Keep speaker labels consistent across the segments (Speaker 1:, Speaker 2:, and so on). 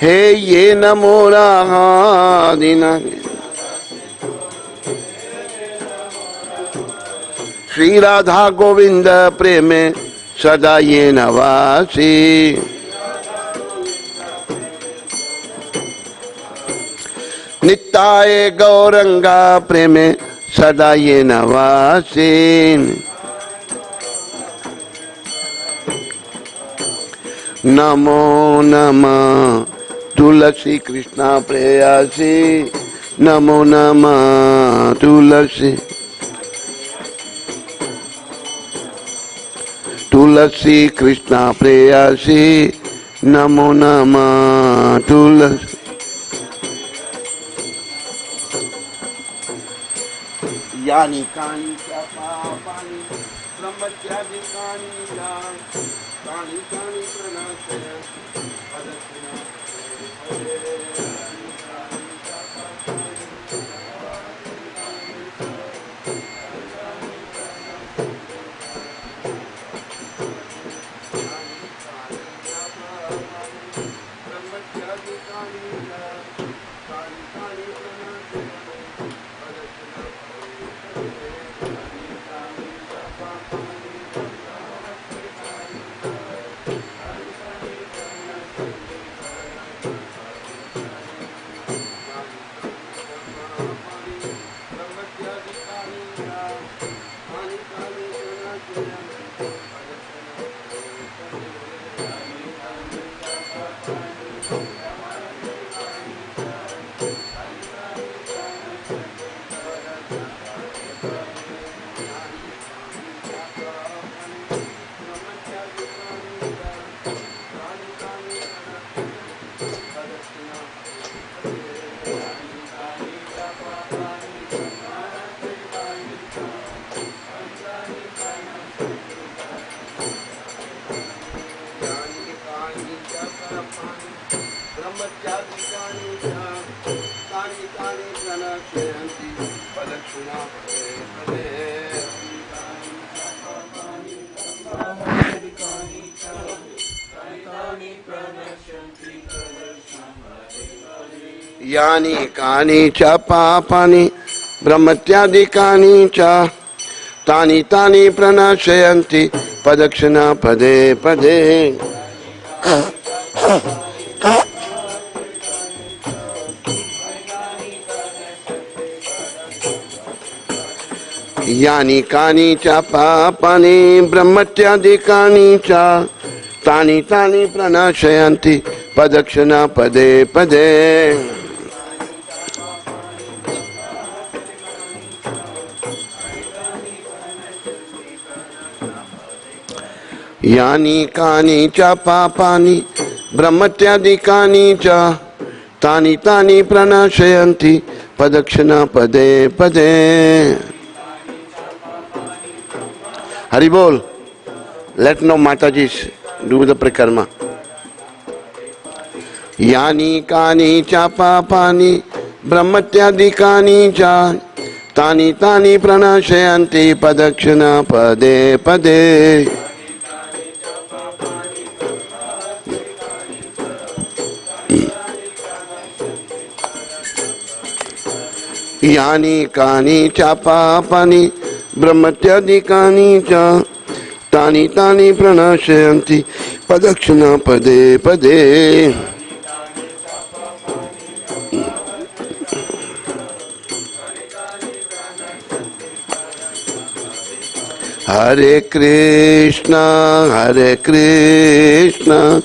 Speaker 1: हे ये नमो राधिना श्री राधा गोविंद प्रेमे सदा ये नवासी नित्याय गौरंगा प्रेमे सदा ये नवासी नमो नमः तुलसी कृष्णा प्रेयसी नमो नमः तुलसी तुलसी कृष्णा प्रेयसी नमो नमः तुलसी यानी कानी च पापानि ब्रह्मत्यादिकानि कानि कानि प्रणाशय यानी कानि च पापानि ब्रह्मत्यादिकानि च तानि तानि प्रणाशयन्ति प्रदक्षिणा पदे पदे यानी कानि च पापानि ब्रह्मत्यादिकानि च तानि तानि प्रणाशयन्ति प्रदक्षिणा पदे पदे यानी कानि च पापानि ब्रह्मत्यादिकानि च तानि तानि प्रणाशयन्ति प्रदक्षिणा पदे पदे हरि बोल. Let no Mataji do the Prikarma. Yani kani cha papani brahmatyadikani cha tani tani pranashayanti padakshana pade pade. Yani kani cha papani brahmatyadikani cha tani tani pranashayanti padakshana pade pade. Hare Krishna, Hare Krishna,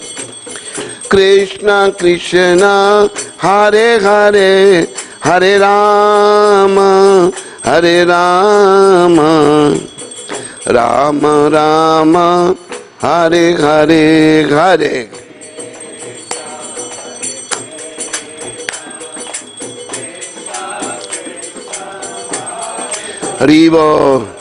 Speaker 1: Krishna Krishna, Hare Hare, Hare Rama, Hare Rama, Rama Rama, Hare Hare, Hare. Haribo.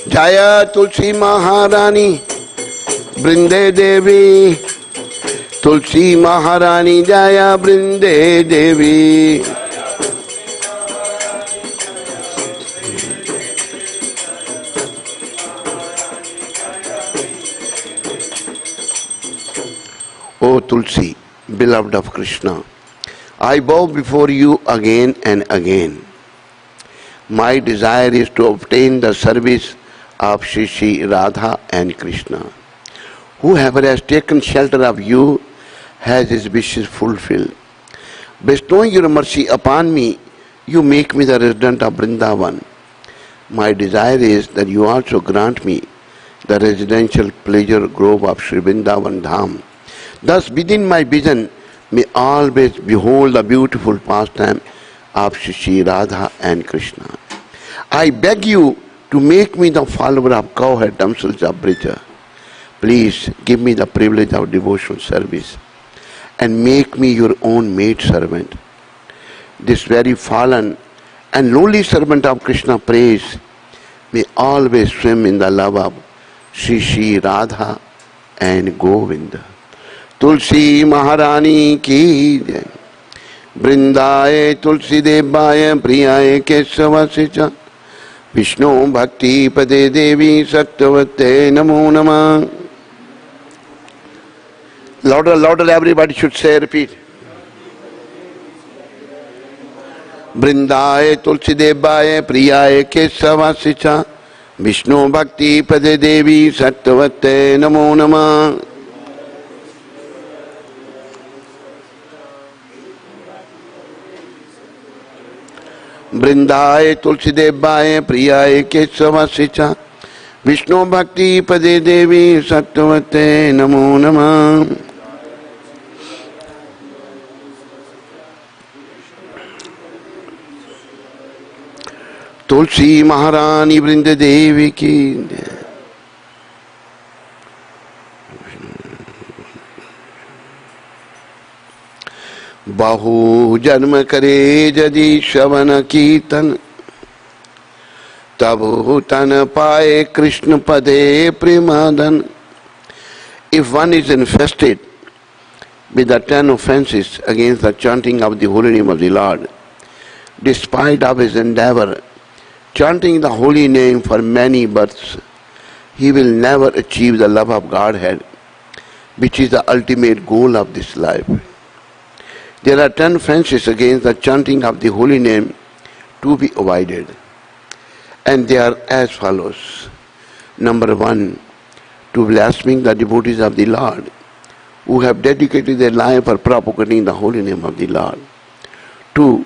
Speaker 1: Jaya Tulsi Maharani, Brinde Devi, Tulsi Maharani, Jaya Brinde Devi. O Tulsi, beloved of Krishna, I bow before you again and again. My desire is to obtain the service of Shri Radha and Krishna. Whoever has taken shelter of you has his wishes fulfilled. Bestowing your mercy upon me, you make me the resident of Vrindavan. My desire is that you also grant me the residential pleasure grove of Sri Vrindavan Dham. Thus, within my vision, may always behold the beautiful pastime of Shri Radha and Krishna. I beg you to make me the follower of cowherd damsels of Brija. Please give me the privilege of devotional service and make me your own maid servant. This very fallen and lowly servant of Krishna prays may always swim in the love of Shri Radha and Govinda. Tulsi Maharani ki jai. Vrindaye Tulsi Devaye Priyaye Kesavasicha. Vishnu Bhakti Pade Devi Satyavate Namo Namah. Louder, louder, everybody should say, repeat. Vrindaye Tulsi Devaye Priyaye Kesavasicha. Vishnu Bhakti Pade Devi Satyavate Namo Namah. Vrindaye Tulsi Devaye Priyaye Kesavasicha. Vishnu Bhakti Pade Devi Satyavate Namo Namah. Tulsi Maharani Vrinda Devi ki. Bahu janma kare jadi shavana kirtan tabu tan paye Krishna pade premadan. If one is infested with the 10 offenses against the chanting of the holy name of the Lord, despite of his endeavor chanting the holy name for many births, he will never achieve the love of Godhead, which is the ultimate goal of this life. There are 10 offenses against the chanting of the holy name to be avoided, and they are as follows. Number 1, to blaspheming the devotees of the Lord who have dedicated their life for propagating the holy name of the Lord. 2,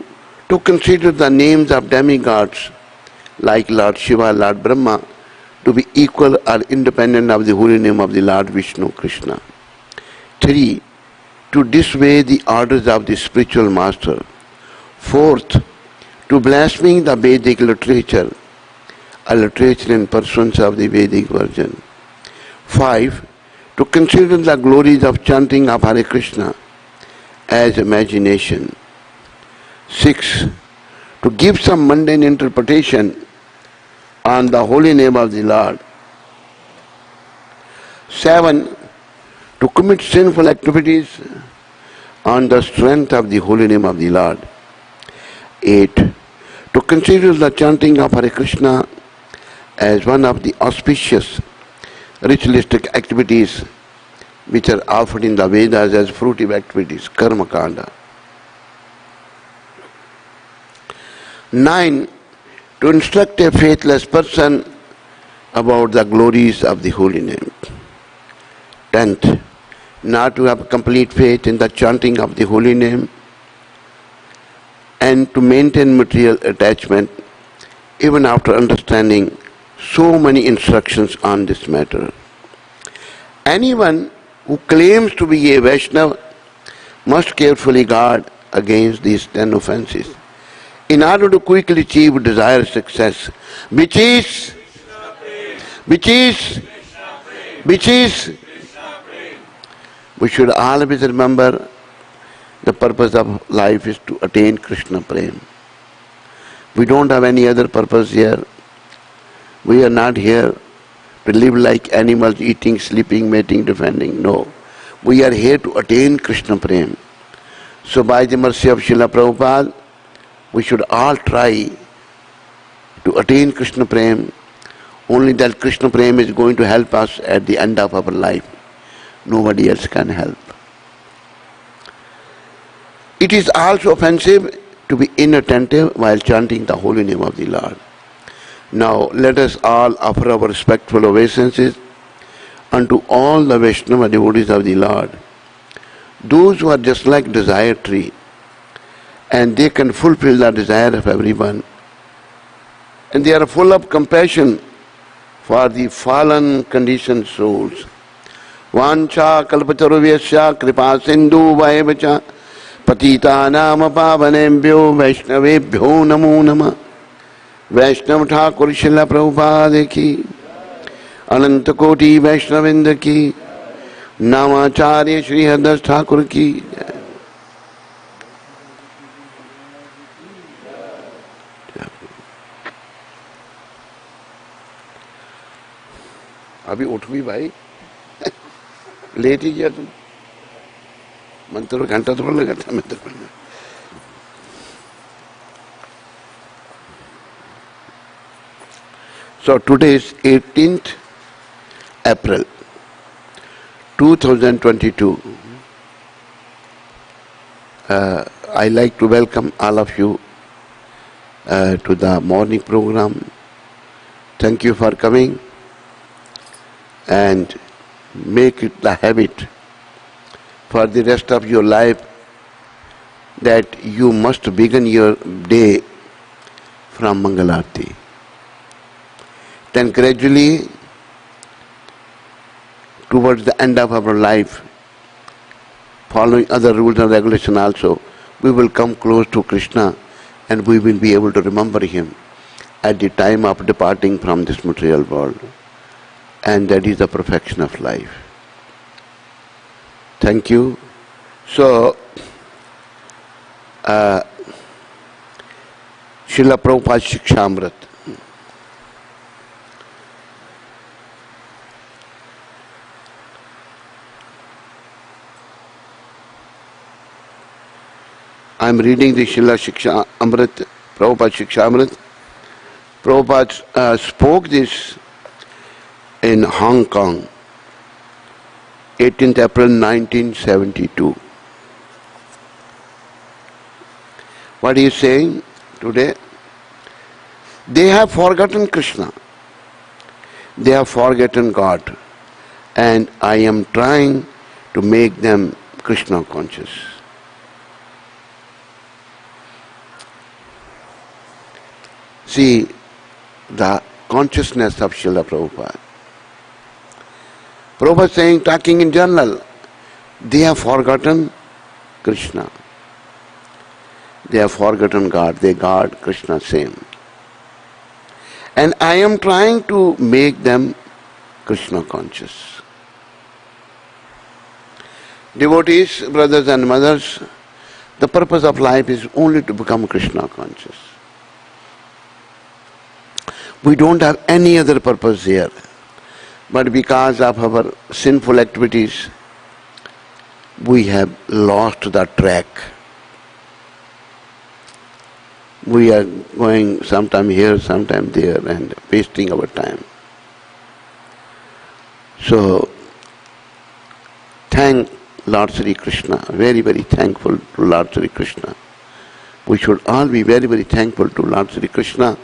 Speaker 1: to consider the names of demigods like Lord Shiva, Lord Brahma, to be equal or independent of the holy name of the Lord Vishnu Krishna. 3, to disobey the orders of the spiritual master. 4th, to blaspheme the Vedic literature, a literature in pursuance of the Vedic version. 5, to consider the glories of chanting of Hare Krishna as imagination. 6, to give some mundane interpretation on the holy name of the Lord. 7, to commit sinful activities on the strength of the holy name of the Lord. 8, to consider the chanting of Hare Krishna as one of the auspicious ritualistic activities which are offered in the Vedas as fruitive activities, karma kanda. 9, to instruct a faithless person about the glories of the holy name. 10th, not to have complete faith in the chanting of the holy name and to maintain material attachment even after understanding so many instructions on this matter. Anyone who claims to be a Vaishnava must carefully guard against these 10 offenses in order to quickly achieve desired success, which is we should always remember the purpose of life is to attain Krishna Prem. We don't have any other purpose here. We are not here to live like animals, eating, sleeping, mating, defending. No. We are here to attain Krishna Prem. So by the mercy of Srila Prabhupada, we should all try to attain Krishna Prem. Only that Krishna Prem is going to help us at the end of our life. Nobody else can help. It is also offensive to be inattentive while chanting the holy name of the Lord. Now let us all offer our respectful obeisances unto all the Vaishnava devotees of the Lord, those who are just like desire tree, and they can fulfill the desire of everyone, and they are full of compassion for the fallen conditioned souls. Vancha kalpataruvesya kripa sindhu vaevacha patita nama pavanembhyo vaishnavebhyo namo nama. Vaishnav Thakur Srila Prabhupada ki, Ananta Koti Vaishnavinda ki, Namacharya Shri Hardas Thakur ki. अभी उठ भी भाई late ही गया तुम मंत्र घंटा थोड़ा लगा था मंत्र पढ़ने. So today is 18th April 2022. I like to welcome all of you to the morning program. Thank you for coming, and make it the habit for the rest of your life that you must begin your day from Mangal Aarti. Then gradually, towards the end of our life, following other rules and regulations also, we will come close to Krishna and we will be able to remember Him at the time of departing from this material world. And that is the perfection of life. Thank you. So, Srila Prabhupada Shikshamrit. I am reading the Srila Shiksha Amrit, Prabhupada Shiksha Amrit. Prabhupada spoke this in Hong Kong, 18th April 1972. What he is saying today? They have forgotten Krishna. They have forgotten God. And I am trying to make them Krishna conscious. See the consciousness of Srila Prabhupada. Prabhupada saying, talking in general, they have forgotten Krishna. They have forgotten God. They God, Krishna same. And I am trying to make them Krishna conscious. Devotees, brothers and mothers, the purpose of life is only to become Krishna conscious. We don't have any other purpose here. But because of our sinful activities, we have lost the track. We are going sometime here, sometime there, and wasting our time. So, thank Lord Sri Krishna, very, very thankful to Lord Sri Krishna. We should all be very, very thankful to Lord Sri Krishna,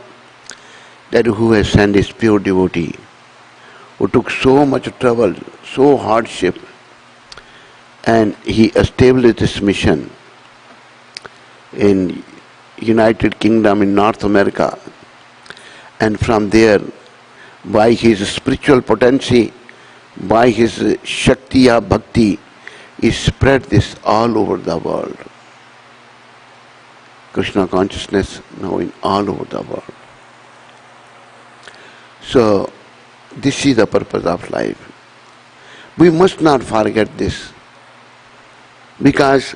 Speaker 1: that who has sent his pure devotee, who took so much trouble, so hardship, and he established this mission in United Kingdom in North America. And from there, by his spiritual potency, by his Shaktiya Bhakti, he spread this all over the world. Krishna consciousness now in all over the world. So, this is the purpose of life. We must not forget this, because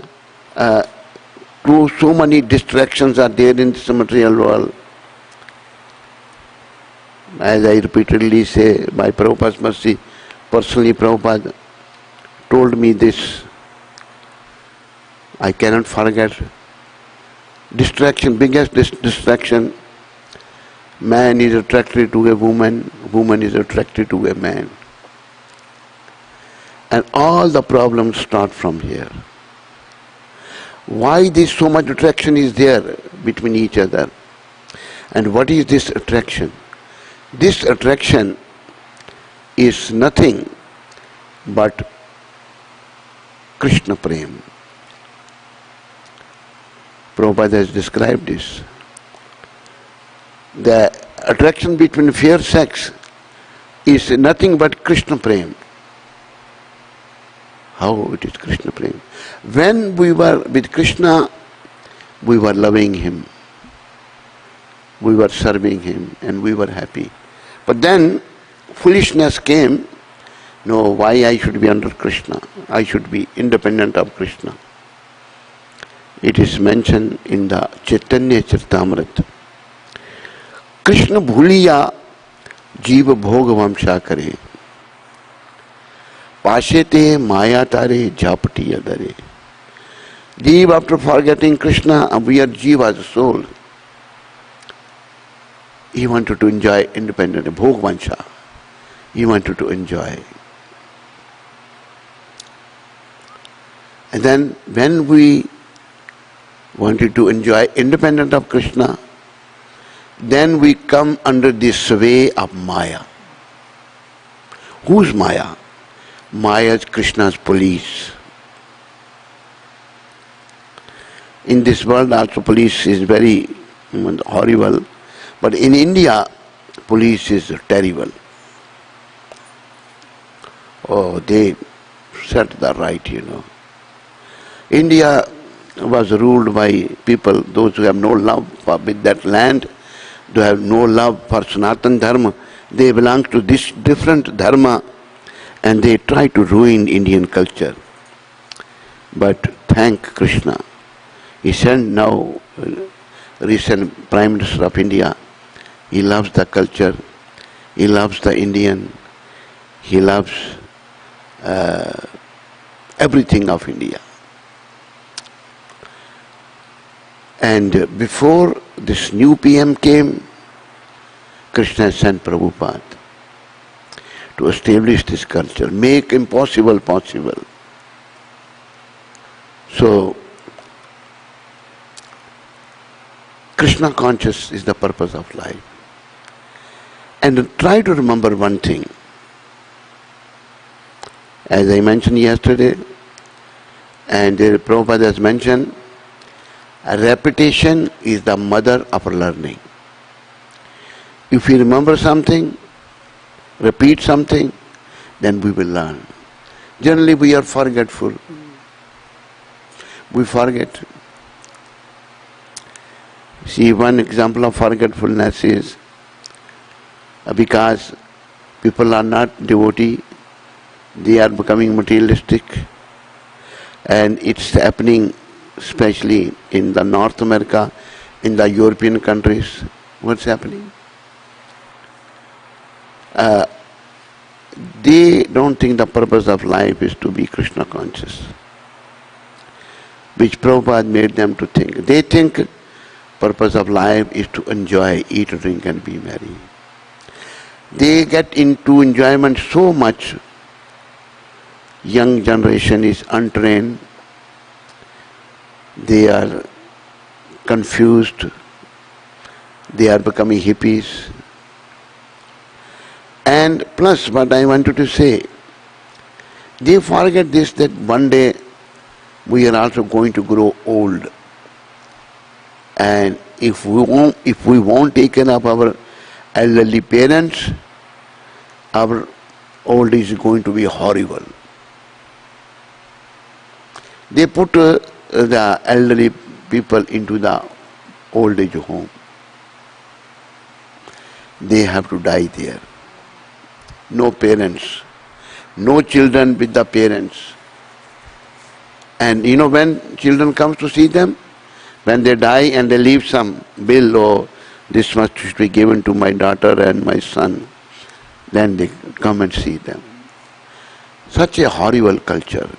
Speaker 1: so many distractions are there in this material world. As I repeatedly say, by Prabhupada's mercy, personally Prabhupada told me this. I cannot forget. Distraction, biggest distraction. Man is attracted to a woman, woman is attracted to a man. And all the problems start from here. Why this so much attraction is there between each other? And what is this attraction? This attraction is nothing but Krishna Prem. Prabhupada has described this. The attraction between fair sex is nothing but Krishna Prem. How it is Krishna Prem? When we were with Krishna, we were loving him, we were serving him, and we were happy. But then foolishness came. No, why I should be under Krishna? I should be independent of Krishna. It is mentioned in the Chaitanya Charitamrita. Krishna bhuliya jiva bhoga vamsha kare. Pashete maya tare japati adare. Jiva, after forgetting Krishna, we are Jiva, the soul. He wanted to enjoy independent bhog vamsha. He wanted to enjoy. And then when we wanted to enjoy independent of Krishna, then we come under the sway of Maya. Who's Maya? Maya is Krishna's police. In this world also police is very horrible, but in India police is terrible. Oh, they set the right, India was ruled by people, those who have no love with that land, they have no love for Sanatana Dharma. They belong to this different Dharma and they try to ruin Indian culture. But thank Krishna. He sent now recent Prime Minister of India. He loves the culture. He loves the Indian. He loves everything of India. And before this new PM came, Krishna sent Prabhupada to establish this culture, make impossible possible. So, Krishna conscious is the purpose of life. And try to remember one thing. As I mentioned yesterday, and Prabhupada has mentioned, repetition is the mother of learning. If we remember something, repeat something, then we will learn. Generally we are forgetful. We forget. See, one example of forgetfulness is because people are not devotee, they are becoming materialistic, and it's happening especially in the North America, in the European countries. What's happening? They don't think the purpose of life is to be Krishna conscious, which Prabhupada made them to think. They think purpose of life is to enjoy, eat, drink and be merry. They get into enjoyment so much. Young generation is untrained. They are confused. They are becoming hippies. And plus, what I wanted to say, they forget this, that one day we are also going to grow old. And if we won't take care of our elderly parents, our old age is going to be horrible. They put the elderly people into the old age home. They have to die there. No parents, no children with the parents. And when children come to see them, when they die and they leave some bill, or this must be given to my daughter and my son, then they come and see them. Such a horrible culture.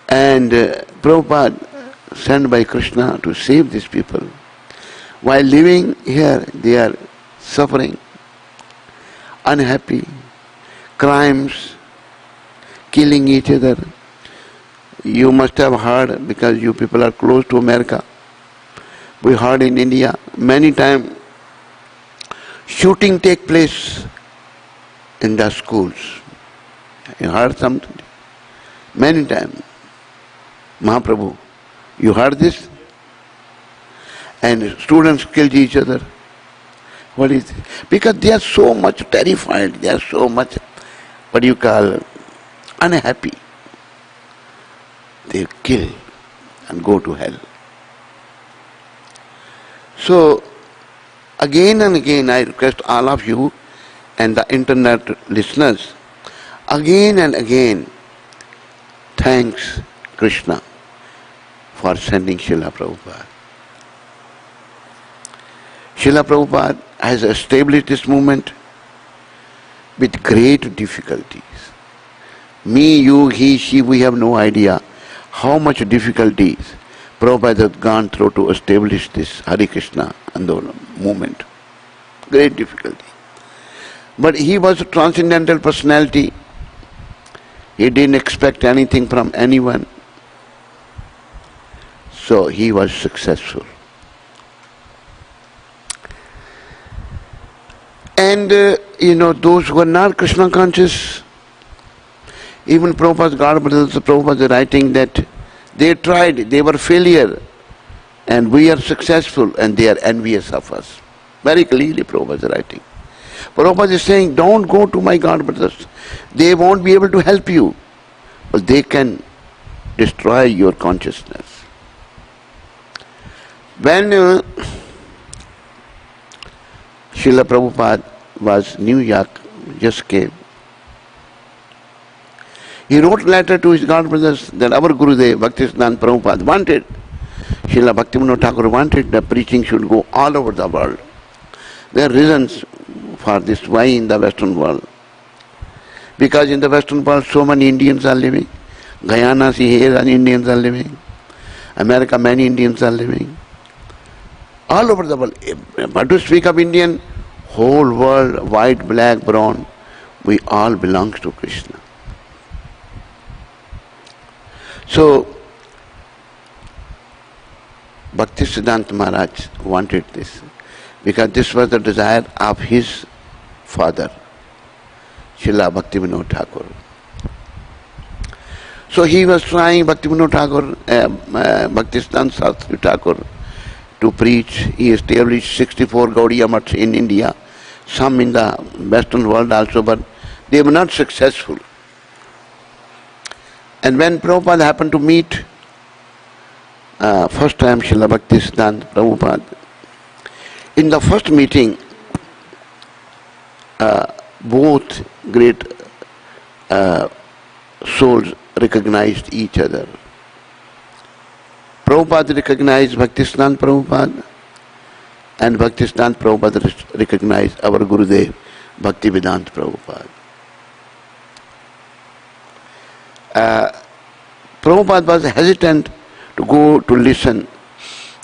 Speaker 1: And Prabhupada, sent by Krishna to save these people, while living here, they are suffering, unhappy, crimes, killing each other, You must have heard, because you people are close to America. We heard in India many times shooting take place in the schools. You heard something? Many times. Mahaprabhu, you heard this? And students killed each other. What is it? Because they are so much terrified, they are so much, what do you call, unhappy. They kill and go to hell. So, again and again I request all of you and the internet listeners, again and again, thanks Krishna for sending Srila Prabhupada. Srila Prabhupada has established this movement with great difficulties. Me, you, he, she, we have no idea how much difficulties Prabhupada has gone through to establish this Hare Krishna Andolan movement. Great difficulty. But he was a transcendental personality. He didn't expect anything from anyone. So he was successful. And those who are not Krishna conscious, even Prabhupada's God brothers, Prabhupada is writing that they tried, they were failure, and we are successful, and they are envious of us. Very clearly Prabhupada is writing. Prabhupada is saying, don't go to my God brothers. They won't be able to help you, but they can destroy your consciousness. When Srila Prabhupada was New York, just came, he wrote a letter to his God brothers that our Gurudev, Bhaktisiddhanta Prabhupada, wanted, Srila Bhaktivinoda Thakur wanted the preaching should go all over the world. There are reasons for this, why in the Western world. Because in the Western world so many Indians are living. Guyana, see here Indians are living. America, many Indians are living. All over the world. But to speak of Indian, whole world, white, black, brown, we all belong to Krishna. So, Bhaktisiddhanta Maharaj wanted this, because this was the desire of his father, Srila Bhaktivinoda Thakur. So he was trying, Bhaktivinoda Thakur, Bhaktisiddhanta Saraswati Thakur, to preach. He established 64 Gaudiya Maths in India, some in the Western world also, but they were not successful. And when Prabhupada happened to meet, first time Srila Bhaktisiddhanta Prabhupada, in the first meeting, both great souls recognized each other. Prabhupada recognized Bhaktisiddhanta Prabhupada, and Bhaktisiddhanta Prabhupada recognized our Gurudev, Bhaktivedanta Prabhupada. Prabhupada was hesitant to go to listen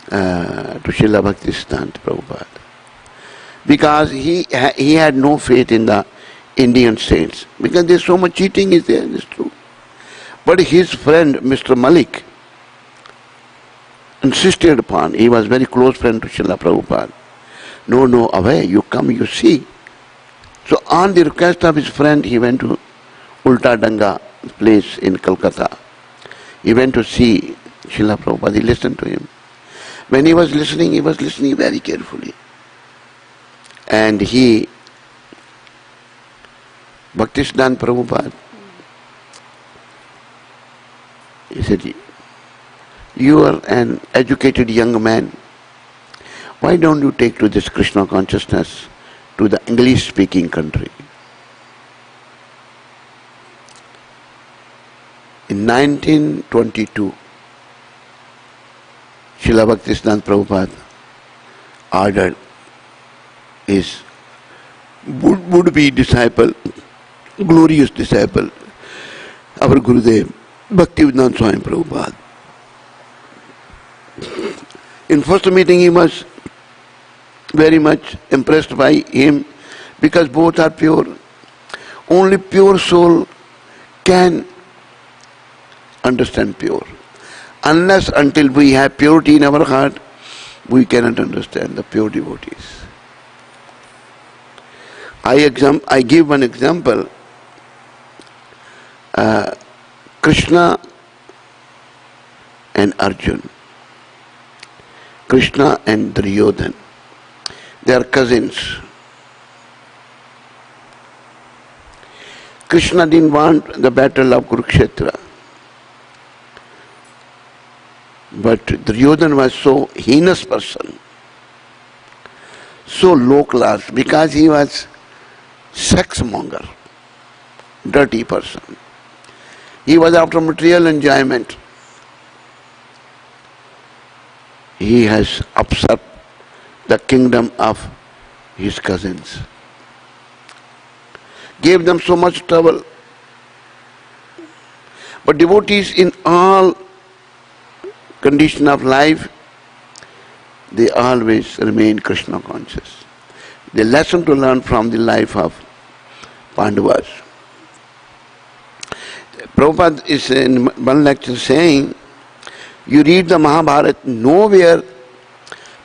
Speaker 1: to Srila Bhaktisiddhanta Prabhupada, because he had no faith in the Indian saints, because there's so much cheating is there, it's true. But his friend Mr. Malik insisted upon, he was very close friend to Srila Prabhupada. No, away, you come, you see. So on the request of his friend, he went to Ulta Danga place in Calcutta. He went to see Srila Prabhupada, he listened to him. When he was listening very carefully. And Bhaktisiddhanta Prabhupada, he said, you are an educated young man. Why don't you take to this Krishna consciousness to the English-speaking country? In 1922, Srila Bhaktisiddhanta Prabhupada ordered his would-be disciple, glorious disciple, our Gurudev, Bhaktivedanta Swami Prabhupada. In first meeting he was very much impressed by him, because both are pure. Only pure soul can understand pure. Unless until we have purity in our heart, we cannot understand the pure devotees. I give one example. Krishna and Arjun. Krishna and Duryodhan. They are cousins. Krishna didn't want the battle of Kurukshetra. But Duryodhan was so heinous person, so low class, because he was sex monger, dirty person. He was after material enjoyment. He has upset the kingdom of his cousins. Gave them so much trouble. But devotees in all condition of life, they always remain Krishna conscious. The lesson to learn from the life of Pandavas. Prabhupada is in one lecture saying, you read the Mahabharata, nowhere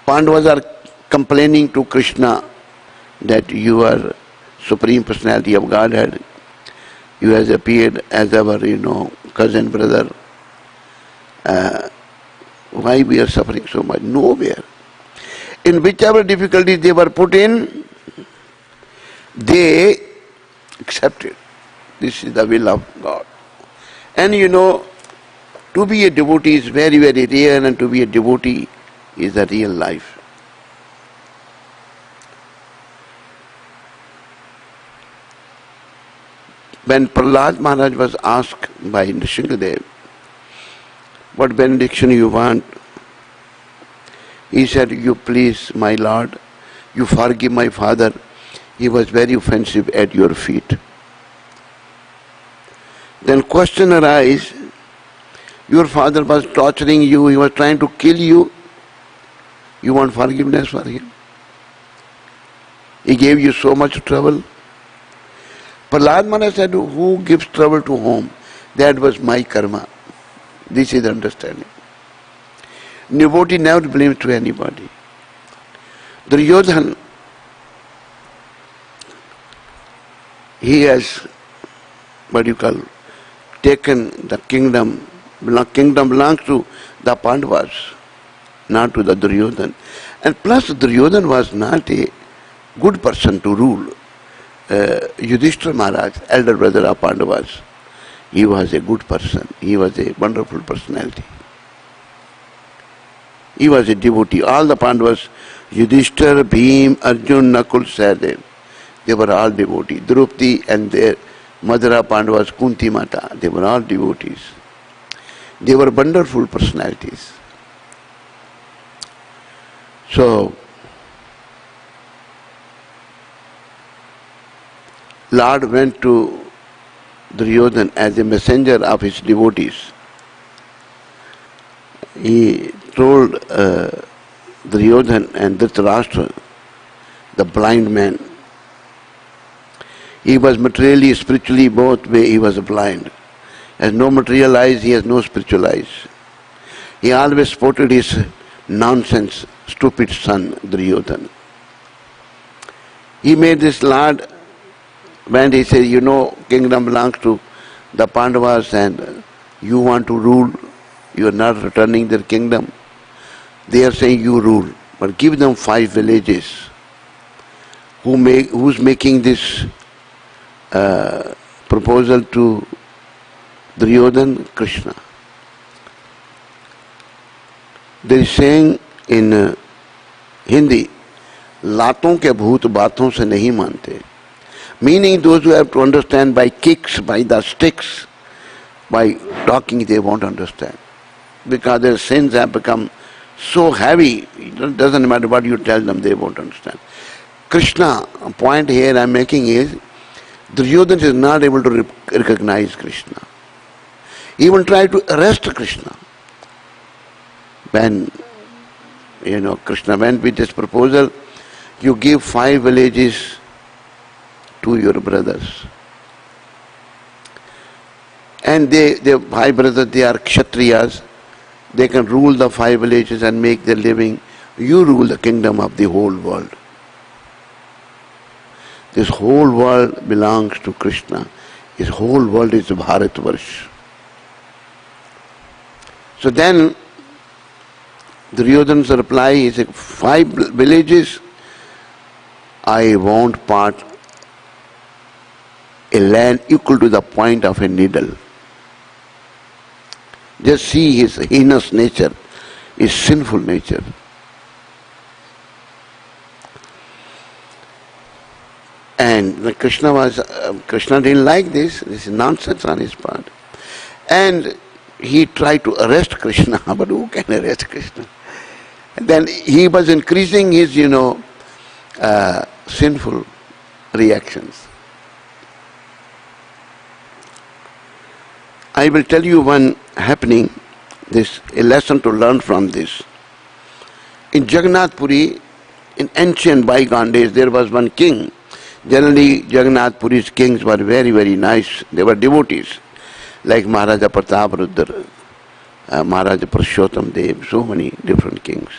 Speaker 1: Pandavas are complaining to Krishna that you are Supreme Personality of Godhead. You has appeared as our, cousin, brother. Why we are suffering so much? Nowhere. In whichever difficulties they were put in, they accepted. This is the will of God. And to be a devotee is very, very rare, and to be a devotee is a real life. When Prahlad Maharaj was asked by Nrsimhadev, what benediction you want? He said, you please, my Lord, you forgive my father. He was very offensive at your feet. Then question arises, your father was torturing you, he was trying to kill you. You want forgiveness for him? He gave you so much trouble. Prahlad Maharaj said, who gives trouble to whom? That was my karma. This is the understanding. Devotee never blames to anybody. Duryodhan, he has, taken the kingdom. Kingdom belongs to the Pandavas, not to the Duryodhan. And plus Duryodhan was not a good person to rule. Yudhishthira Maharaj, elder brother of Pandavas, he was a good person. He was a wonderful personality. He was a devotee. All the Pandavas, Yudhishthira, Bhim, Arjun, Nakul, Sahadev, they were all devotees. Draupadi and their mother of Pandavas, Kunti Mata, they were all devotees. They were wonderful personalities. So, Lord went to Duryodhan as a messenger of his devotees. He told Duryodhan and Dhritarashtra, the blind man. He was materially, spiritually, both way he was blind. Has no material eyes, he has no spiritual eyes. He always supported his nonsense, stupid son, Duryodhan. He made this Lord, when he said, kingdom belongs to the Pandavas and you want to rule, you are not returning their kingdom. They are saying you rule, but give them 5 villages. Who's making this proposal to Duryodhan? Krishna. There is saying in Hindi, लातों के भूत बातों से नहीं मानते. Meaning those who have to understand by kicks, by the sticks, by talking, they won't understand. Because their sins have become so heavy, it doesn't matter what you tell them, they won't understand. Krishna, a point here I'm making is, Duryodhan is not able to recognize Krishna. He even tried to arrest Krishna. When, Krishna went with this proposal, you give 5 villages to your brothers. And they 5 brothers, they are Kshatriyas. They can rule the 5 villages and make their living. You rule the kingdom of the whole world. This whole world belongs to Krishna. This whole world is Bharatvarsh. So then, Duryodhana's reply is, 5 villages, I won't part a land equal to the point of a needle. Just see his heinous nature, his sinful nature. And Krishna didn't like this. This is nonsense on his part. And he tried to arrest Krishna, but who can arrest Krishna? And then he was increasing his, sinful reactions. I will tell you one happening, a lesson to learn from this. In Jagannath Puri, in ancient bygone days, there was one king. Generally, Jagannath Puri's kings were very, very nice. They were devotees, like Maharaja Prataparudra, Maharaja Purushottam Dev, so many different kings.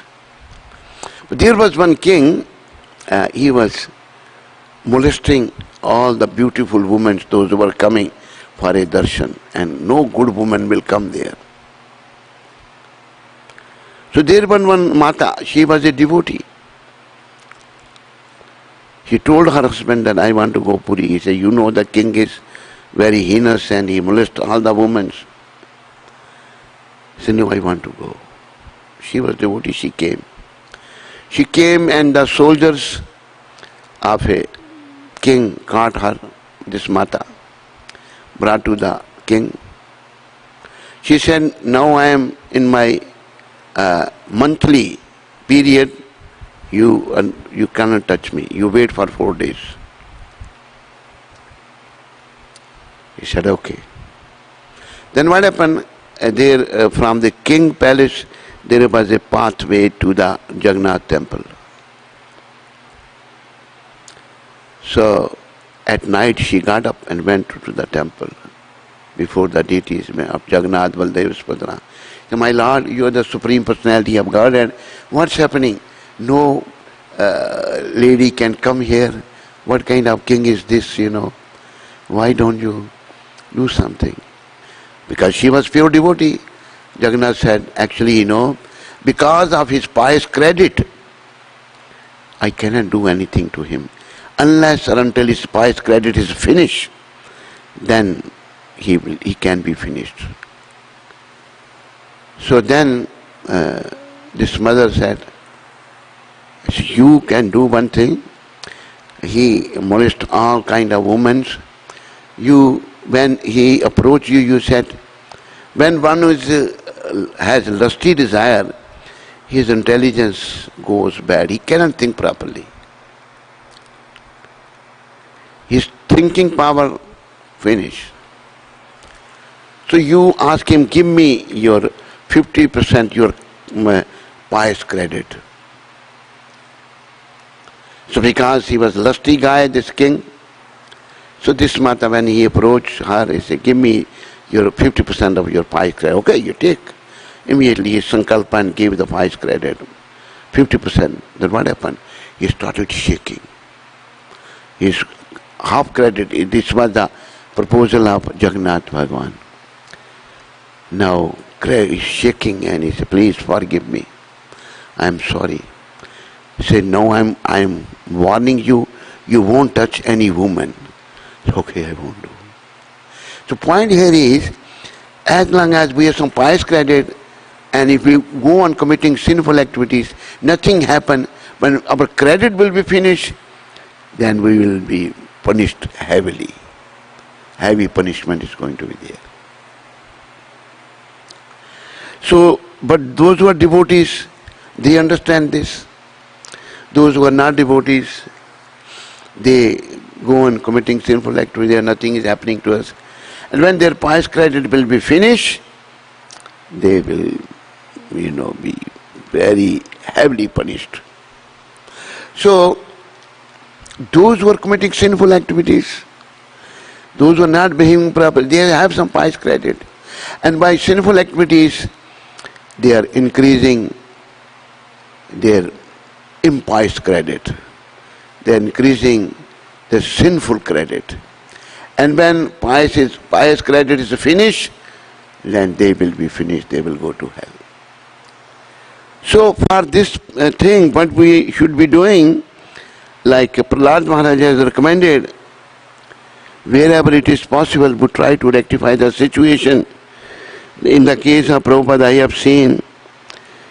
Speaker 1: But there was one king, he was molesting all the beautiful women, those who were coming for a darshan, and no good woman will come there. So there was one Mata, she was a devotee. She told her husband that I want to go Puri. He said, the king is very heinous and he molests all the women. She said, no, I want to go. She was devotee, she came. She came and the soldiers of a king caught her, this Mata, brought to the king. She said, now I am in my monthly period. You cannot touch me. You wait for 4 days. He said, okay. Then what happened? There, from the king palace, there was a pathway to the Jagannath temple. So at night she got up and went to the temple before the deities of Jagannath, Baldev, Subhadra. So, my Lord, you are the Supreme Personality of Godhead. What's happening? No lady can come here. What kind of king is this, Why don't you do something? Because she was pure devotee. Jagannath said, actually, because of his pious credit, I cannot do anything to him. Unless or until his pious credit is finished, then he can be finished. So then this mother said, you can do one thing. He molests all kind of women. When he approached you, you said, when one has lusty desire, his intelligence goes bad. He cannot think properly. His thinking power finished. So you ask him, give me your 50% your pious credit. So because he was lusty guy, this king, so this Mata, when he approached her, he said, give me your 50% of your pious credit. Okay, you take. Immediately he sankalpa and gave the pious credit, 50%. Then what happened? He started shaking. His half credit, this was the proposal of Jagannath Bhagavan. Now he is shaking and he said, please forgive me. I am sorry. He said, no, I am warning you, you won't touch any woman. Okay, I won't do. So point here is, as long as we have some pious credit, and if we go on committing sinful activities, nothing happen. When our credit will be finished, then we will be punished heavily. Heavy punishment is going to be there. So, but those who are devotees, they understand this. Those who are not devotees, they go on committing sinful activities and nothing is happening to us. And when their pious credit will be finished, they will, be very heavily punished. So, those who are committing sinful activities, Those who are not behaving properly, they have some pious credit. And by sinful activities, they are increasing their impious credit. They are increasing their sinful credit. And when pious credit is finished, then they will be finished, they will go to hell. So for this thing, what we should be doing, like Prahlad Maharaj has recommended, wherever it is possible, we try to rectify the situation. In the case of Prabhupada, I have seen,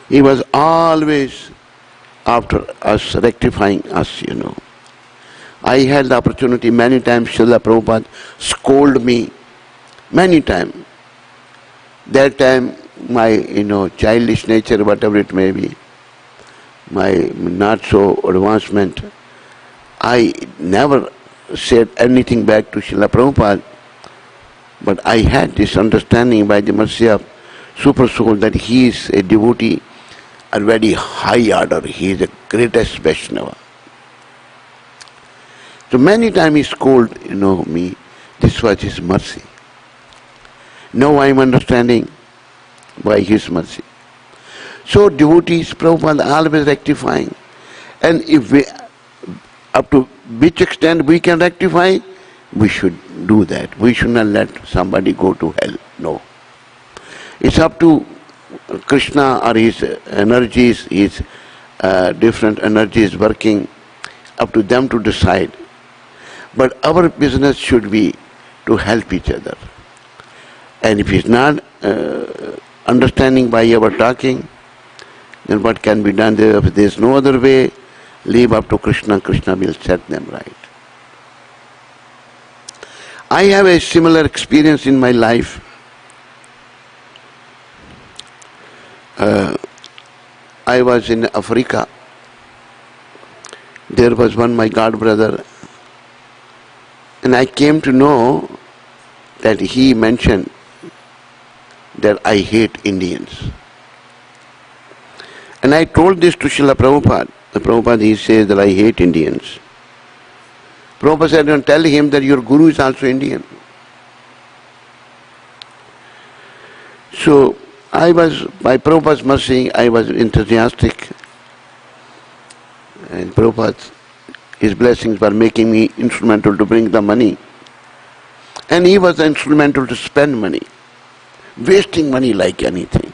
Speaker 1: he was always after us, rectifying us, I had the opportunity many times, Srila Prabhupada scolded me many times. That time, my, childish nature, whatever it may be, my not so advancement, I never said anything back to Srila Prabhupada, but I had this understanding by the mercy of Super Soul that he is a devotee, a very high order, he is the greatest Vaishnava. So many times he scolded, me, this was his mercy. Now I am understanding by his mercy. So devotees, Prabhupada always rectifying. And if we, up to which extent we can rectify, we should do that. We should not let somebody go to hell. No. It's up to Krishna or his energies, his different energies working, up to them to decide. But our business should be to help each other. And if he's not understanding by our talking, then what can be done? If there's no other way, leave up to Krishna. Krishna will set them right. I have a similar experience in my life. I was in Africa. There was one my god brother, and I came to know that he mentioned that I hate Indians. And I told this to Srila Prabhupada. The Prabhupada, he says that I hate Indians. Prabhupada said, don't tell him that your guru is also Indian. So I was, by Prabhupada's mercy, I was enthusiastic. And Prabhupada, his blessings were making me instrumental to bring the money. And he was instrumental to spend money. Wasting money like anything.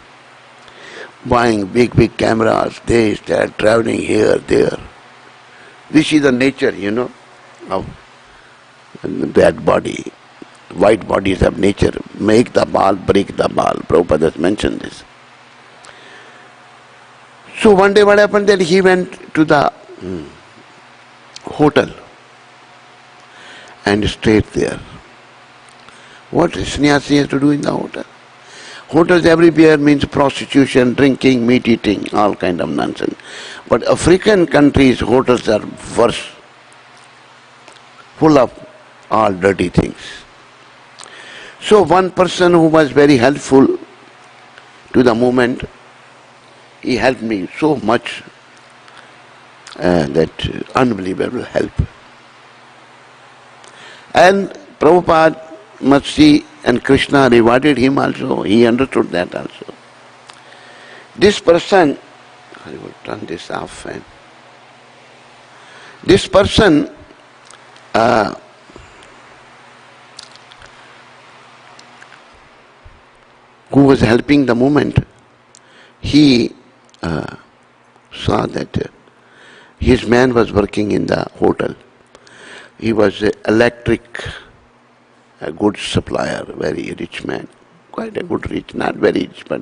Speaker 1: Buying big cameras, they start traveling here, there. This is the nature, of that body. White bodies of nature. Make the ball, break the ball. Prabhupada has mentioned this. So one day what happened that he went to the hotel and stayed there. What sannyasi has to do in the hotel? Hotels everywhere means prostitution, drinking, meat eating, all kind of nonsense. But African countries, hotels are worse, full of all dirty things. So one person who was very helpful to the movement, he helped me so much, that unbelievable help. And Prabhupada must see, and Krishna rewarded him also. He understood that also. This person, I will turn this off. And this person who was helping the movement, he saw that his man was working in the hotel. He was an electric a good supplier, very rich man, quite a good rich, not very rich, but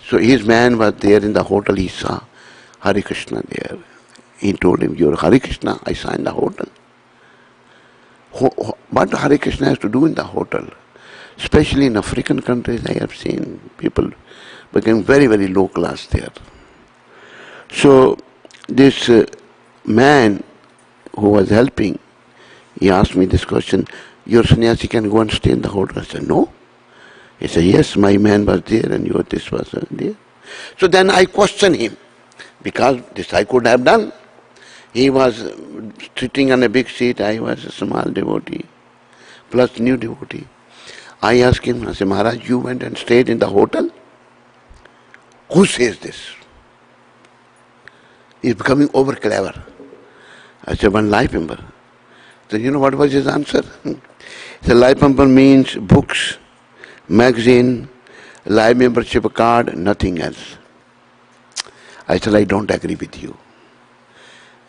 Speaker 1: so his man was there in the hotel. He saw Hare Krishna there. He told him, "You're Hare Krishna, I saw in the hotel." What Hare Krishna has to do in the hotel? Especially in African countries, I have seen people become very, very low class there. So this man who was helping, he asked me this question, "Your sannyasi can go and stay in the hotel?" I said, "No." He said, "Yes, my man was there and this was there." So then I questioned him, because this I could have done. He was sitting on a big seat, I was a small devotee. plus new devotee. I asked him, I said, Maharaj, you went and stayed in the hotel? Who says this? He's becoming over clever. I said, one life member. So you know what was his answer? The life member means books, magazine, life membership card, nothing else. I said, I don't agree with you.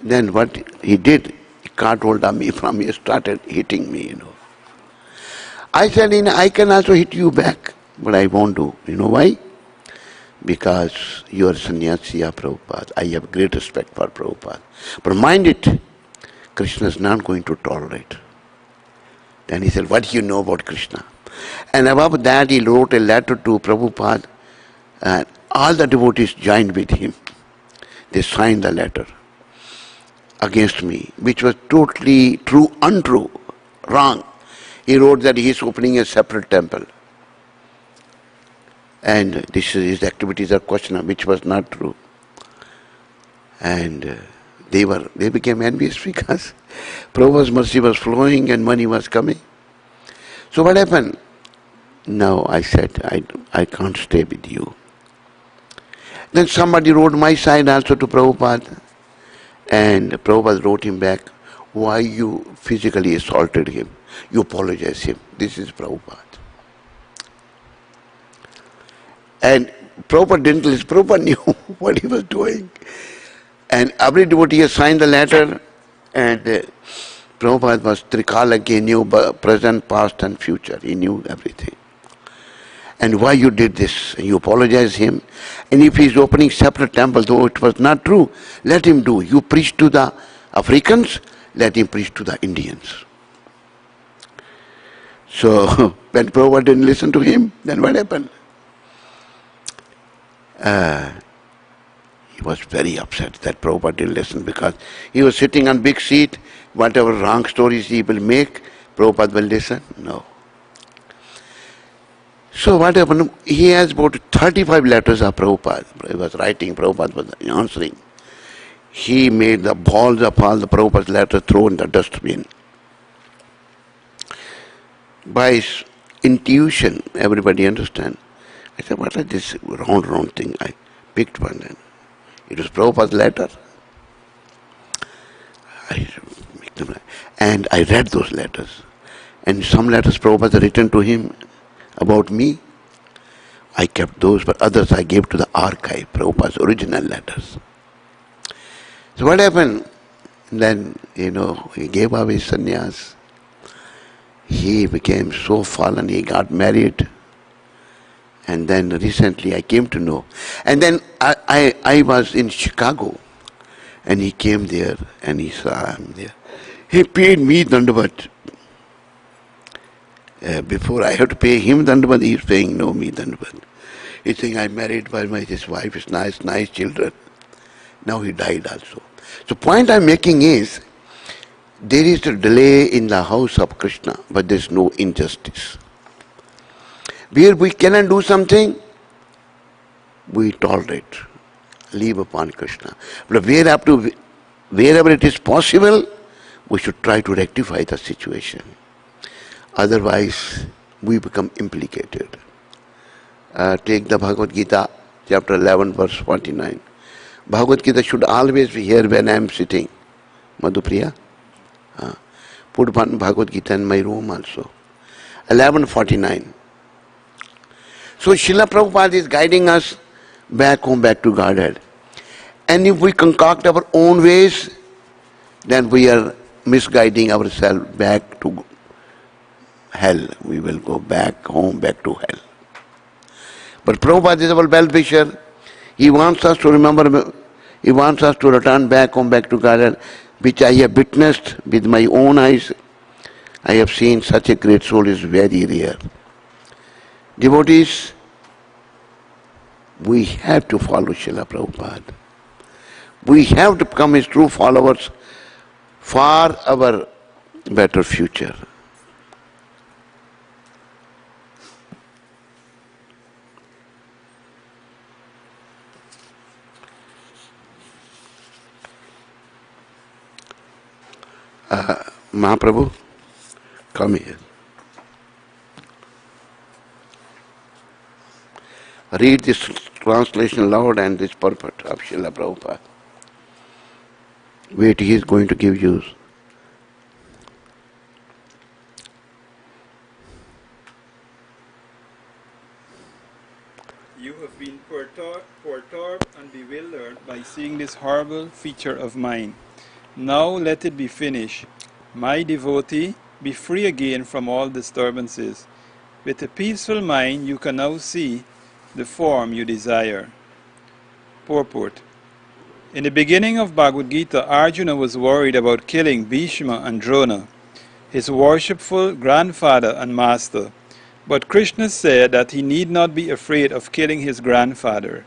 Speaker 1: Then what he did, he caught hold of me from here, started hitting me, I said, I can also hit you back, but I won't do. You know why? Because you are sannyasi of Prabhupada. I have great respect for Prabhupada. But mind it, Krishna is not going to tolerate. Then he said, what do you know about Krishna? And above that, he wrote a letter to Prabhupada, and all the devotees joined with him. They signed the letter against me, which was totally untrue, wrong. He wrote that he is opening a separate temple. And his activities are questionable, which was not true. And they became envious because Prabhupada's mercy was flowing and money was coming. So what happened? Now I said, I can't stay with you. Then somebody wrote my side also to Prabhupada, and Prabhupada wrote him back, why you physically assaulted him? You apologize him. This is Prabhupada. And Prabhupada didn't listen. Prabhupada knew what he was doing. And every devotee signed the letter, and Prabhupada was Trikalaki. He knew present, past and future. He knew everything. And why you did this? You apologize him. And if he's opening separate temple, though it was not true, let him do. You preach to the Africans, let him preach to the Indians. So when Prabhupada didn't listen to him, then what happened? He was very upset that Prabhupada didn't listen, because he was sitting on big seat. Whatever wrong stories he will make, Prabhupada will listen? No. So what happened? He has about 35 letters of Prabhupada. He was writing, Prabhupada was answering. He made the balls of all the Prabhupada's letters throw in the dustbin. By his intuition, everybody understand. I said, what is this round thing? I picked one then. It was Prabhupada's letter. And I read those letters. And some letters Prabhupada written to him about me. I kept those, but others I gave to the archive, Prabhupada's original letters. So what happened? Then, he gave away sannyas. He became so fallen, he got married. And then recently I came to know. And then I was in Chicago, and he came there and he saw him there. He paid me Dandavat. Before I had to pay him Dandavat, he is paying me Dandavat. He's saying, I married by his wife, is nice children. Now he died also. So point I'm making is, there is a delay in the house of Krishna, but there is no injustice. Where we cannot do something, we tolerate, leave upon Krishna. But wherever it is possible, we should try to rectify the situation. Otherwise, we become implicated. Take the Bhagavad Gita, chapter 11, verse 49. Bhagavad Gita should always be here when I am sitting. Madhupriya? Put one Bhagavad Gita in my room also. 11:49. So Srila Prabhupada is guiding us back home, back to Godhead. And if we concoct our own ways, then we are misguiding ourselves back to hell. We will go back home, back to hell. But Prabhupada is our well-wisher. He wants us to remember, he wants us to return back home, back to Godhead, which I have witnessed with my own eyes. I have seen such a great soul is very rare. Devotees, we have to follow Srila Prabhupada. We have to become his true followers for our better future. Mahaprabhu, come here. Read this translation loud and this purport of Srila Prabhupada. Wait, he is going to give you.
Speaker 2: You have been perturbed and bewildered by seeing this horrible feature of mine. Now let it be finished. My devotee, be free again from all disturbances. With a peaceful mind, you can now see the form you desire. Purport. In the beginning of Bhagavad Gita, Arjuna was worried about killing Bhishma and Drona, his worshipful grandfather and master. But Krishna said that he need not be afraid of killing his grandfather.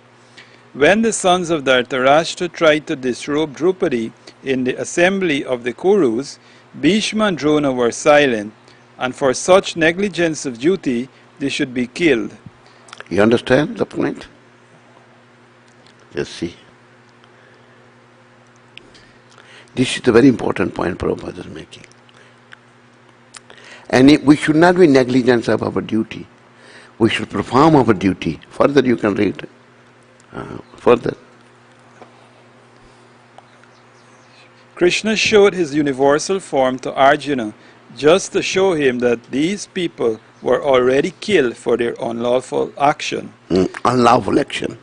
Speaker 2: When the sons of Dhartarashtra tried to disrobe Draupadi in the assembly of the Kurus, Bhishma and Drona were silent, and for such negligence of duty, they should be killed.
Speaker 1: You understand the point? Just see. This is the very important point Prabhupada is making. And we should not be negligent of our duty. We should perform our duty. Further you can read. Further.
Speaker 2: Krishna showed his universal form to Arjuna just to show him that these people were already killed for their unlawful action.
Speaker 1: Unlawful action.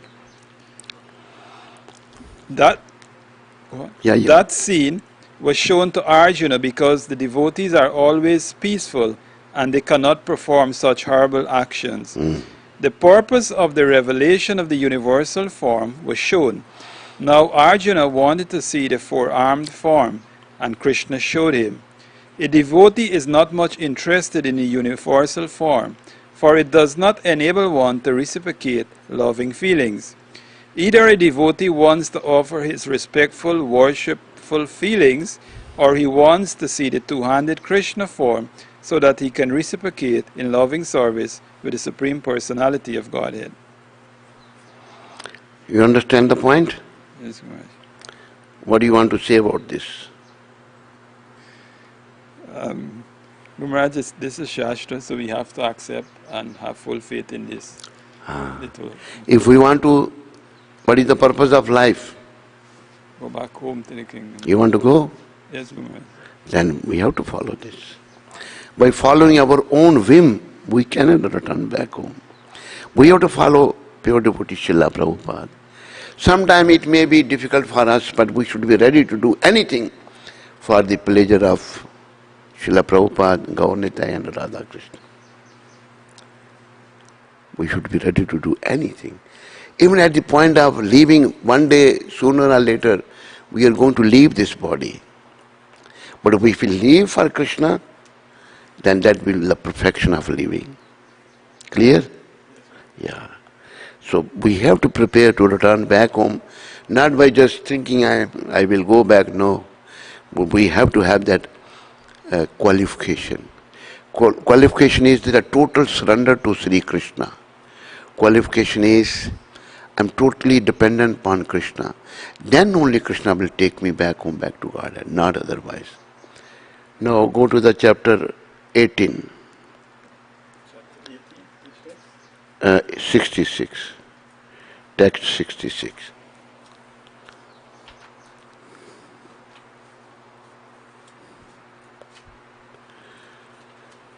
Speaker 2: That scene was shown to Arjuna because the devotees are always peaceful and they cannot perform such horrible actions. The purpose of the revelation of the universal form was shown. Now Arjuna wanted to see the four-armed form, and Krishna showed him. A devotee is not much interested in the universal form, for it does not enable one to reciprocate loving feelings. Either a devotee wants to offer his respectful, worshipful feelings, or he wants to see the two-handed Krishna form so that he can reciprocate in loving service with the Supreme Personality of Godhead.
Speaker 1: You understand the point?
Speaker 2: Yes, Maharaj.
Speaker 1: What do you want to say about this?
Speaker 2: Maharaj, this is Shastra, so we have to accept and have full faith in this.
Speaker 1: If we want to, what is the purpose of life?
Speaker 2: Go back home to the kingdom.
Speaker 1: You want to go?
Speaker 2: Yes, Maharaj.
Speaker 1: Then we have to follow this. By following our own whim, we cannot return back home. We have to follow pure devotee Srila Prabhupada. Sometimes it may be difficult for us, but we should be ready to do anything for the pleasure of Srila Prabhupada, Gaur-Nitai and Radha Krishna. We should be ready to do anything. Even at the point of leaving, one day, sooner or later, we are going to leave this body. But if we live for Krishna, then that will be the perfection of living. Clear? Yeah. So we have to prepare to return back home, not by just thinking I will go back, no. But we have to have that qualification. Qualification is the total surrender to Sri Krishna. Qualification is I'm totally dependent upon Krishna. Then only Krishna will take me back home, back to God, and not otherwise. Now go to the chapter 18. 66. Text 66.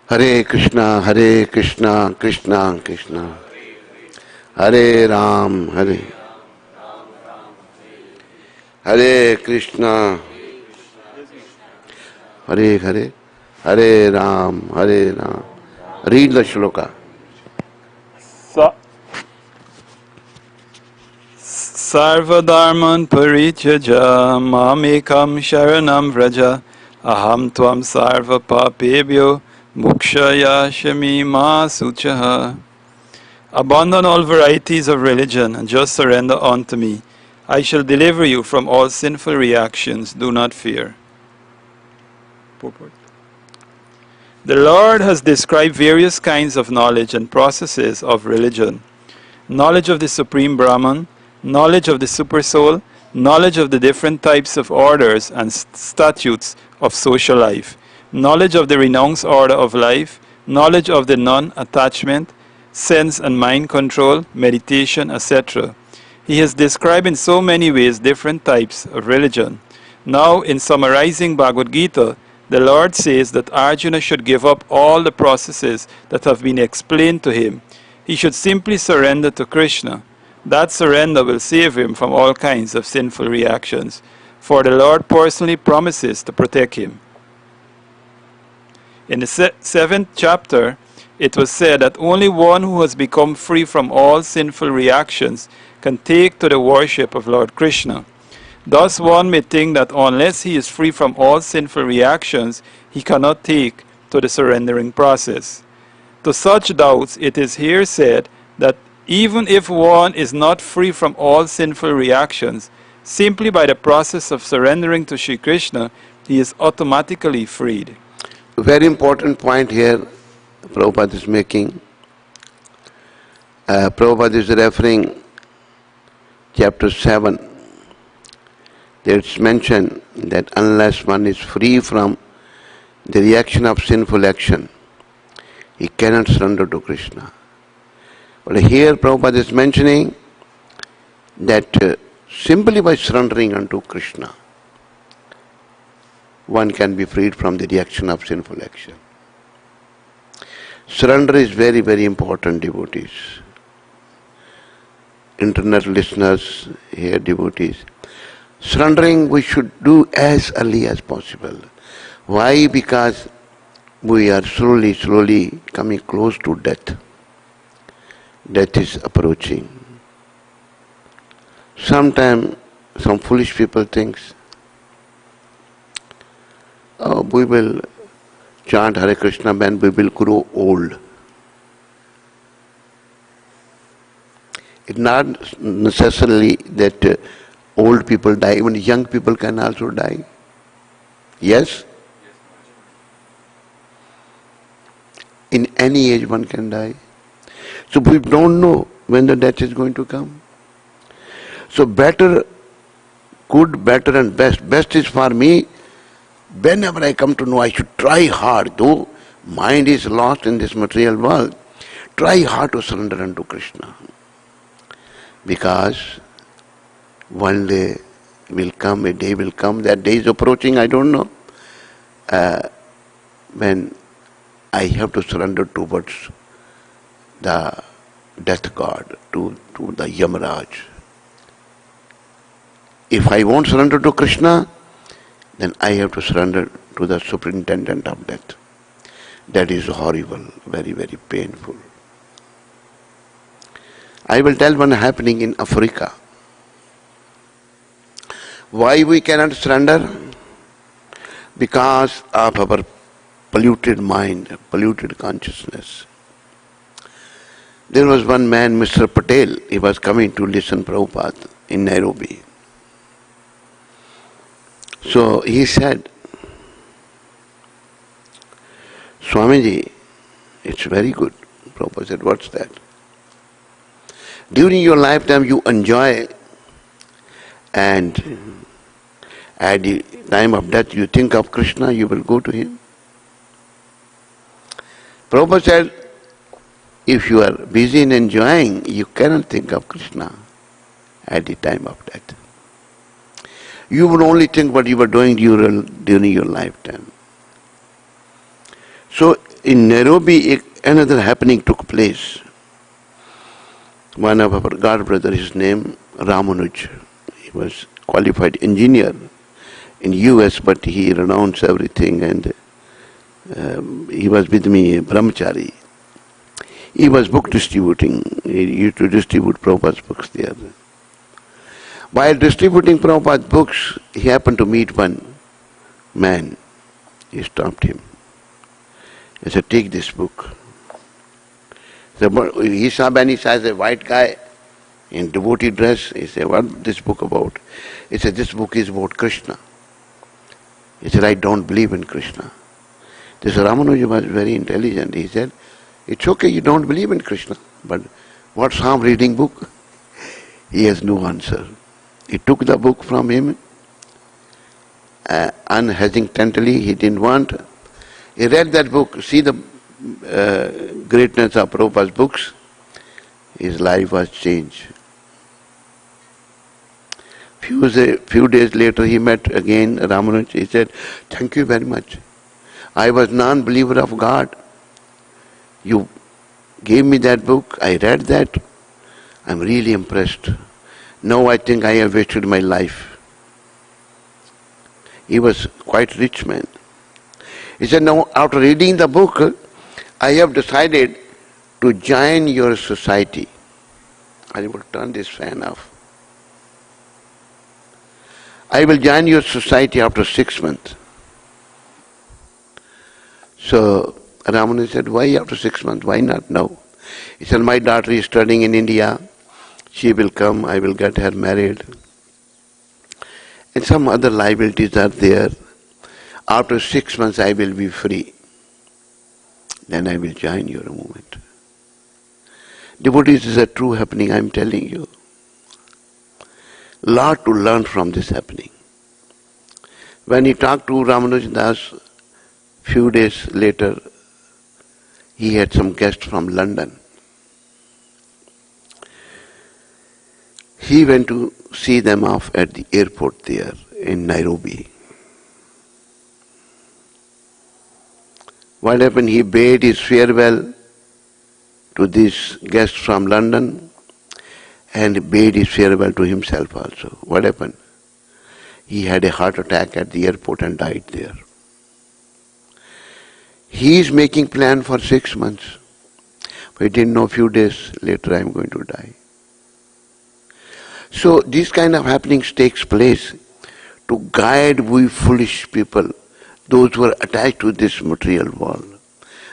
Speaker 1: Hare Krishna, Krishna Krishna. Hare Ram, Hare Krishna, Hare Ram, Read the shloka.
Speaker 2: Sarvadharman parityaja mamekam sharanam vraja aham tvam sarva papebhyo mukshaya shamima suchaha. Abandon all varieties of religion and just surrender unto me. I shall deliver you from all sinful reactions. Do not fear. Purport. The Lord has described various kinds of knowledge and processes of religion. Knowledge of the Supreme Brahman, knowledge of the Supersoul, knowledge of the different types of orders and statutes of social life, knowledge of the renounced order of life, knowledge of the non-attachment, sense and mind control, meditation, etc. He has described in so many ways different types of religion. Now, in summarizing Bhagavad Gita, the Lord says that Arjuna should give up all the processes that have been explained to him. He should simply surrender to Krishna. That surrender will save him from all kinds of sinful reactions, for the Lord personally promises to protect him. In the 7th chapter, it was said that only one who has become free from all sinful reactions can take to the worship of Lord Krishna. Thus one may think that unless he is free from all sinful reactions, he cannot take to the surrendering process. To such doubts, it is here said that even if one is not free from all sinful reactions, simply by the process of surrendering to Sri Krishna, he is automatically freed.
Speaker 1: Very important point here Prabhupada is making. Prabhupada is referring chapter 7. There it's mentioned that unless one is free from the reaction of sinful action, he cannot surrender to Krishna. But here Prabhupada is mentioning that simply by surrendering unto Krishna, one can be freed from the reaction of sinful action. Surrender is very, very important, devotees. Internet listeners, here devotees. Surrendering we should do as early as possible. Why? Because we are slowly coming close to death. Death is approaching. Sometimes some foolish people think, oh, we will chant Hare Krishna when we will grow old. It's not necessarily that old people die, even young people can also die. Yes? In any age one can die. So we don't know when the death is going to come. So better, good, better and best. Best is for me, whenever I come to know, I should try hard, though mind is lost in this material world, try hard to surrender unto Krishna. Because one day will come, a day will come, that day is approaching, I don't know, when I have to surrender towards the death god, to the Yamaraj. If I won't surrender to Krishna, then I have to surrender to the superintendent of death. That is horrible, very, very painful. I will tell one happening in Africa. Why we cannot surrender? Because of our polluted mind, polluted consciousness. There was one man, Mr. Patel, he was coming to listen Prabhupada in Nairobi. So he said, Swamiji, it's very good. Prabhupada said, what's that? During your lifetime you enjoy, and at the time of death you think of Krishna, you will go to him. Prabhupada said, if you are busy in enjoying, you cannot think of Krishna at the time of death. You would only think what you were doing during your lifetime. So in Nairobi, another happening took place. One of our god brothers, his name Ramanuj, he was qualified engineer in US, but he renounced everything, and he was with me, brahmachari. He was book distributing. He used to distribute Prabhupada's books there. While distributing Prabhupada's books, he happened to meet one man. He stopped him. He said, take this book. So he saw when he saw a white guy in devotee dress. He said, what is this book about? He said, this book is about Krishna. He said, I don't believe in Krishna. This Ramanuja was very intelligent. He said, it's okay, you don't believe in Krishna, but what's harm reading book? He has no answer. He took the book from him, unhesitatingly, he didn't want. He read that book, see the greatness of Prabhupada's books. his life was changed. Few days later he met again Ramanuj. He said, "Thank you very much. I was non-believer of God. You gave me that book. I read that. I'm really impressed. Now I think I have wasted my life." He was quite rich man. He said, "Now after reading the book, I have decided to join your society." I will turn this fan off. "I will join your society after 6 months. So Ramana said, "Why after 6 months? Why not now?" He said, "My daughter is studying in India. She will come. I will get her married. And some other liabilities are there. After 6 months I will be free. Then I will join your movement." Devotees, this is a true happening, I am telling you. Lot to learn from this happening. When he talked to Ramanuja Das, few days later, he had some guests from London. He went to see them off at the airport there in Nairobi. What happened? He bade his farewell to these guests from London and bade his farewell to himself also. What happened? He had a heart attack at the airport and died there. He is making plan for 6 months. But he didn't know a few days later I am going to die. So these kind of happenings takes place to guide we foolish people, those who are attached to this material world,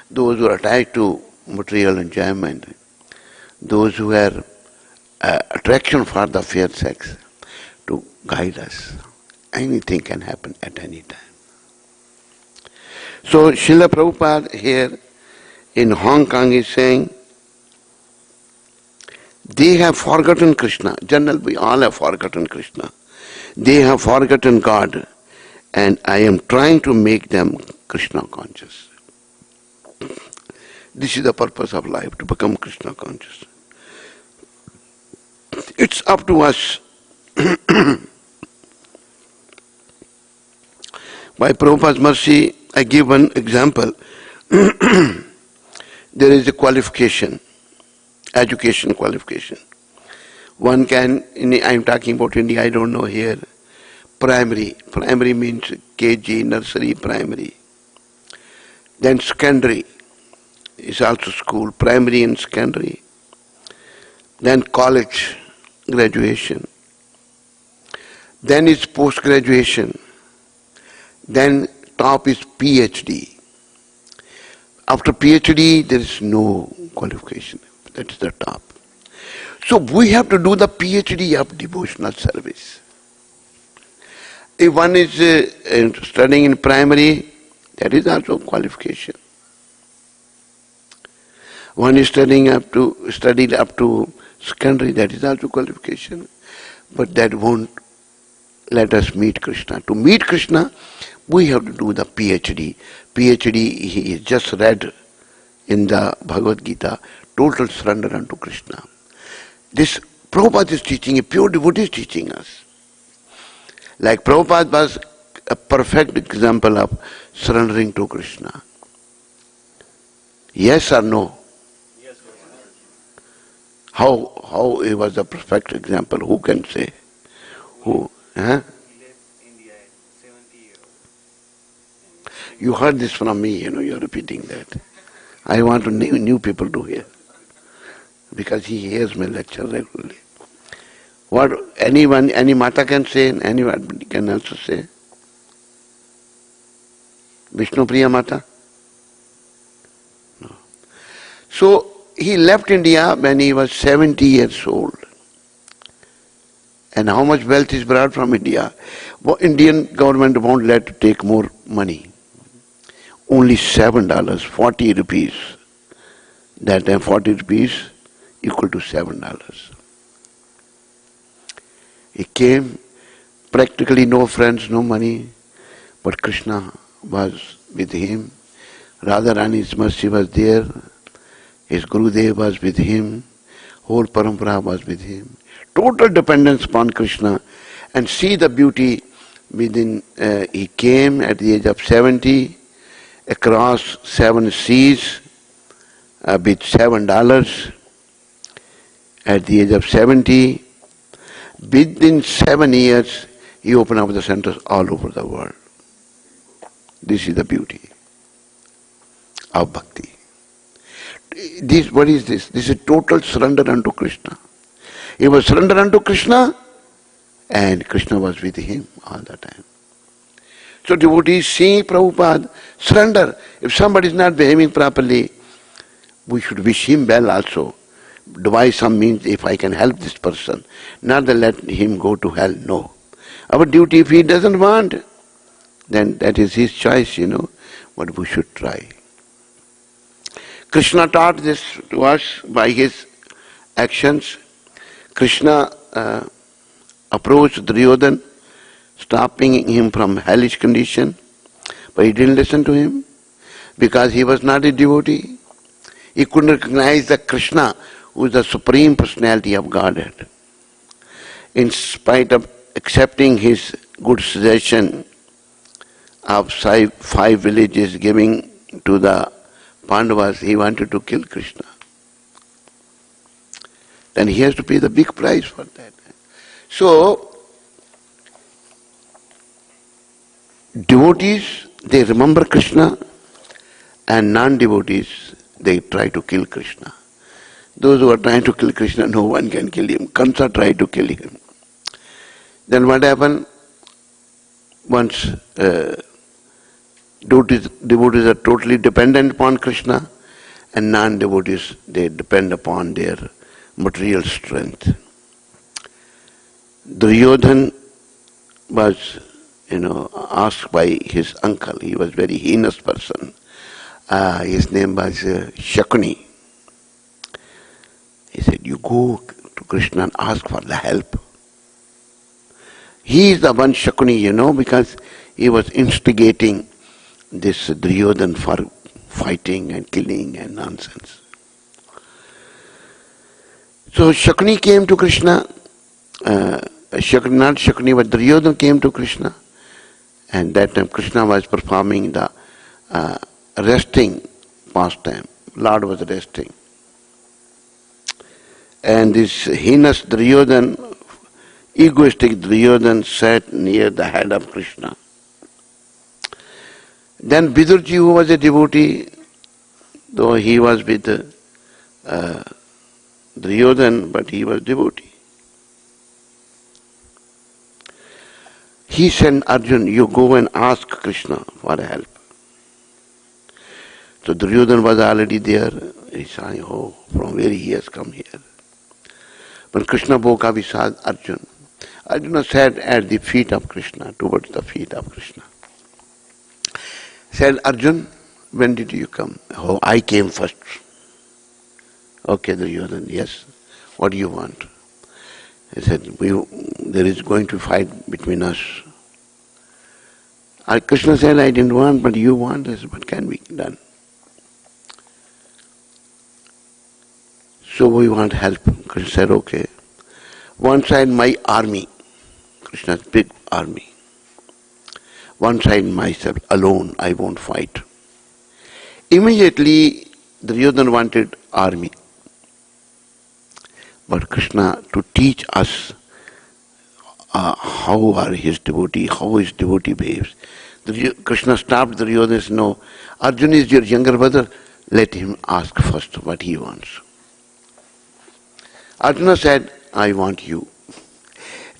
Speaker 1: those who are attached to material enjoyment, those who have attraction for the fair sex, to guide us. Anything can happen at any time. So Srila Prabhupada here in Hong Kong is saying, they have forgotten Krishna. Generally, we all have forgotten Krishna. They have forgotten God, and I am trying to make them Krishna conscious. This is the purpose of life, to become Krishna conscious. It's up to us. By Prabhupada's mercy, I give one example. There is a qualification, education qualification. One can, I am talking about India, I don't know here, primary. Primary means KG, nursery, primary. Then secondary is also school, primary and secondary. Then college, graduation. Then is post-graduation. Then top is PhD. After PhD, there is no qualification. That is the top. So we have to do the PhD of devotional service. If one is studying in primary, that is also qualification. One is studied up to secondary, that is also qualification. But that won't let us meet Krishna. To meet Krishna, we have to do the PhD. PhD, he is just read in the Bhagavad Gita, total surrender unto Krishna. This Prabhupada is teaching, a pure devotee is teaching us. Like Prabhupada was a perfect example of surrendering to Krishna. Yes or no?
Speaker 3: Yes.
Speaker 1: How he was a perfect example? Who can say? Who? Huh?
Speaker 3: He left India at 70 years old.
Speaker 1: You heard this from me, you're repeating that. I want new people to hear. Because he hears my lecture regularly. What any Mata can say, anyone can also say. Vishnu Priya Mata? No. So he left India when he was 70 years old. And how much wealth is brought from India? Well, Indian government won't let to take more money. Only $7, 40 rupees. That time 40 rupees equal to $7. He came, practically no friends, no money, but Krishna was with him. Radharani's mercy was there. His Gurudev was with him. Whole parampara was with him. Total dependence upon Krishna. And see the beauty within, he came at the age of 70, across 7 seas with $7 at the age of 70. Within 7 years, he opened up the centers all over the world. This is the beauty of bhakti. What is this? This is total surrender unto Krishna. He was surrender unto Krishna, and Krishna was with him all the time. So devotees see Prabhupada, surrender. If somebody is not behaving properly, we should wish him well also. Devise some means if I can help this person. Not that let him go to hell, no. Our duty, if he doesn't want, then that is his choice, but we should try. Krishna taught this to us by his actions. Krishna approached Duryodhana, stopping him from hellish condition, but he didn't listen to him because he was not a devotee. He couldn't recognize the Krishna, who is the supreme personality of Godhead. In spite of accepting his good suggestion of 5 villages giving to the Pandavas, he wanted to kill Krishna. Then he has to pay the big price for that. So, devotees, they remember Krishna, and non-devotees, they try to kill Krishna. Those who are trying to kill Krishna, no one can kill him. Kamsa tried to kill him. Then what happened? Once devotees are totally dependent upon Krishna, and non-devotees, they depend upon their material strength. Duryodhana was, asked by his uncle. He was a very heinous person. His name was Shakuni. He said, you go to Krishna and ask for the help. He is the one Shakuni, because he was instigating this Duryodhana for fighting and killing and nonsense. So Shakuni came to Krishna. Not Shakuni, but Duryodhana came to Krishna. And that time Krishna was performing the resting pastime. Lord was resting. And this heinous Duryodhana, egoistic Duryodhana, sat near the head of Krishna. Then Vidurji, who was a devotee, though he was with Duryodhana, but he was devotee. He sent Arjun, you go and ask Krishna for help. So Duryodhana was already there. He saw, from where he has come here. When Krishna woke up, he saw Arjun. Arjuna sat at the feet of Krishna, towards the feet of Krishna. Said, Arjun, when did you come? Oh, I came first. Okay, Duryodhana, yes. What do you want? He said, there is going to fight between us. Krishna said, I didn't want, but you want. I said, what can be done? So we want help. Krishna said, okay. One side my army, Krishna's big army. One side myself, alone, I won't fight. Immediately, Duryodhana wanted army. But Krishna, to teach us how are his devotee, how his devotee behaves. Krishna stopped Duryodhana and said, no, Arjuna is your younger brother, let him ask first what he wants. Arjuna said, I want you.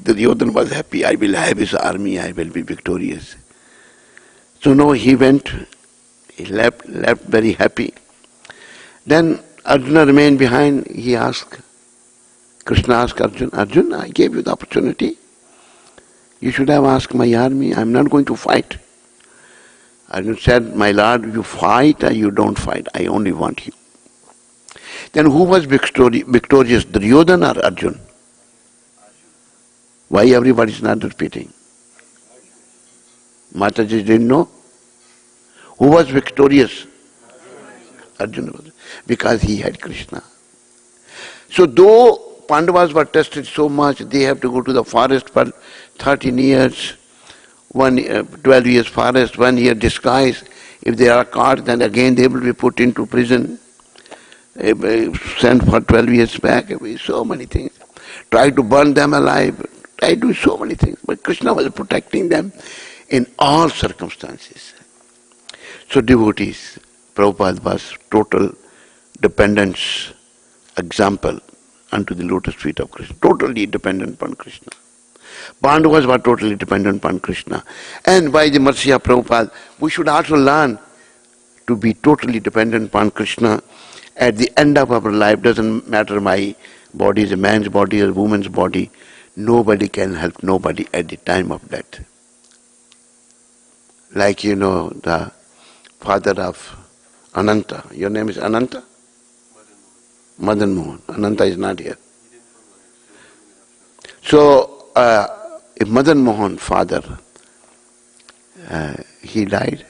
Speaker 1: Duryodhana was happy, I will have his army, I will be victorious. So no, he went, he left very happy. Then Arjuna remained behind, he asked, Krishna asked Arjuna, Arjuna, I gave you the opportunity. You should have asked my army, I am not going to fight. Arjuna said, my lord, you fight or you don't fight, I only want you. Then who was victorious, Duryodhana or Arjuna? Why everybody is not repeating? Mataji didn't know. Who was victorious? Arjuna was. Because he had Krishna. So though Pandavas were tested so much, they have to go to the forest for 13 years, 12 years forest, 1 year disguise. If they are caught, then again they will be put into prison, sent for 12 years back. So many things. Try to burn them alive. Try to do so many things. But Krishna was protecting them in all circumstances. So devotees, Prabhupada was total dependence example unto the lotus feet of Krishna. Totally dependent upon Krishna. Pandavas were totally dependent upon Krishna. And by the mercy of Prabhupada, we should also learn to be totally dependent upon Krishna. At the end of our life, doesn't matter my body is a man's body or a woman's body, nobody can help nobody at the time of death. Like the father of Ananta. Your name is Ananta? Madan Mohan. Ananta is not here. So, if Madan Mohan, father, he died,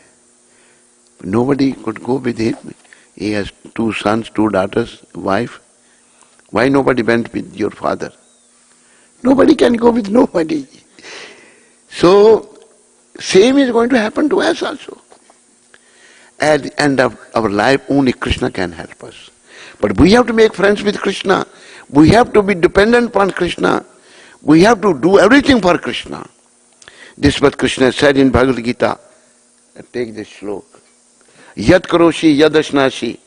Speaker 1: nobody could go with him. He has 2 sons, 2 daughters, wife. Why nobody went with your father? Nobody can go with nobody. So, same is going to happen to us also. At the end of our life, only Krishna can help us. But we have to make friends with Krishna. We have to be dependent upon Krishna. We have to do everything for Krishna. This is what Krishna said in Bhagavad Gita. Take this slok. Yat karoshi yad ashnasi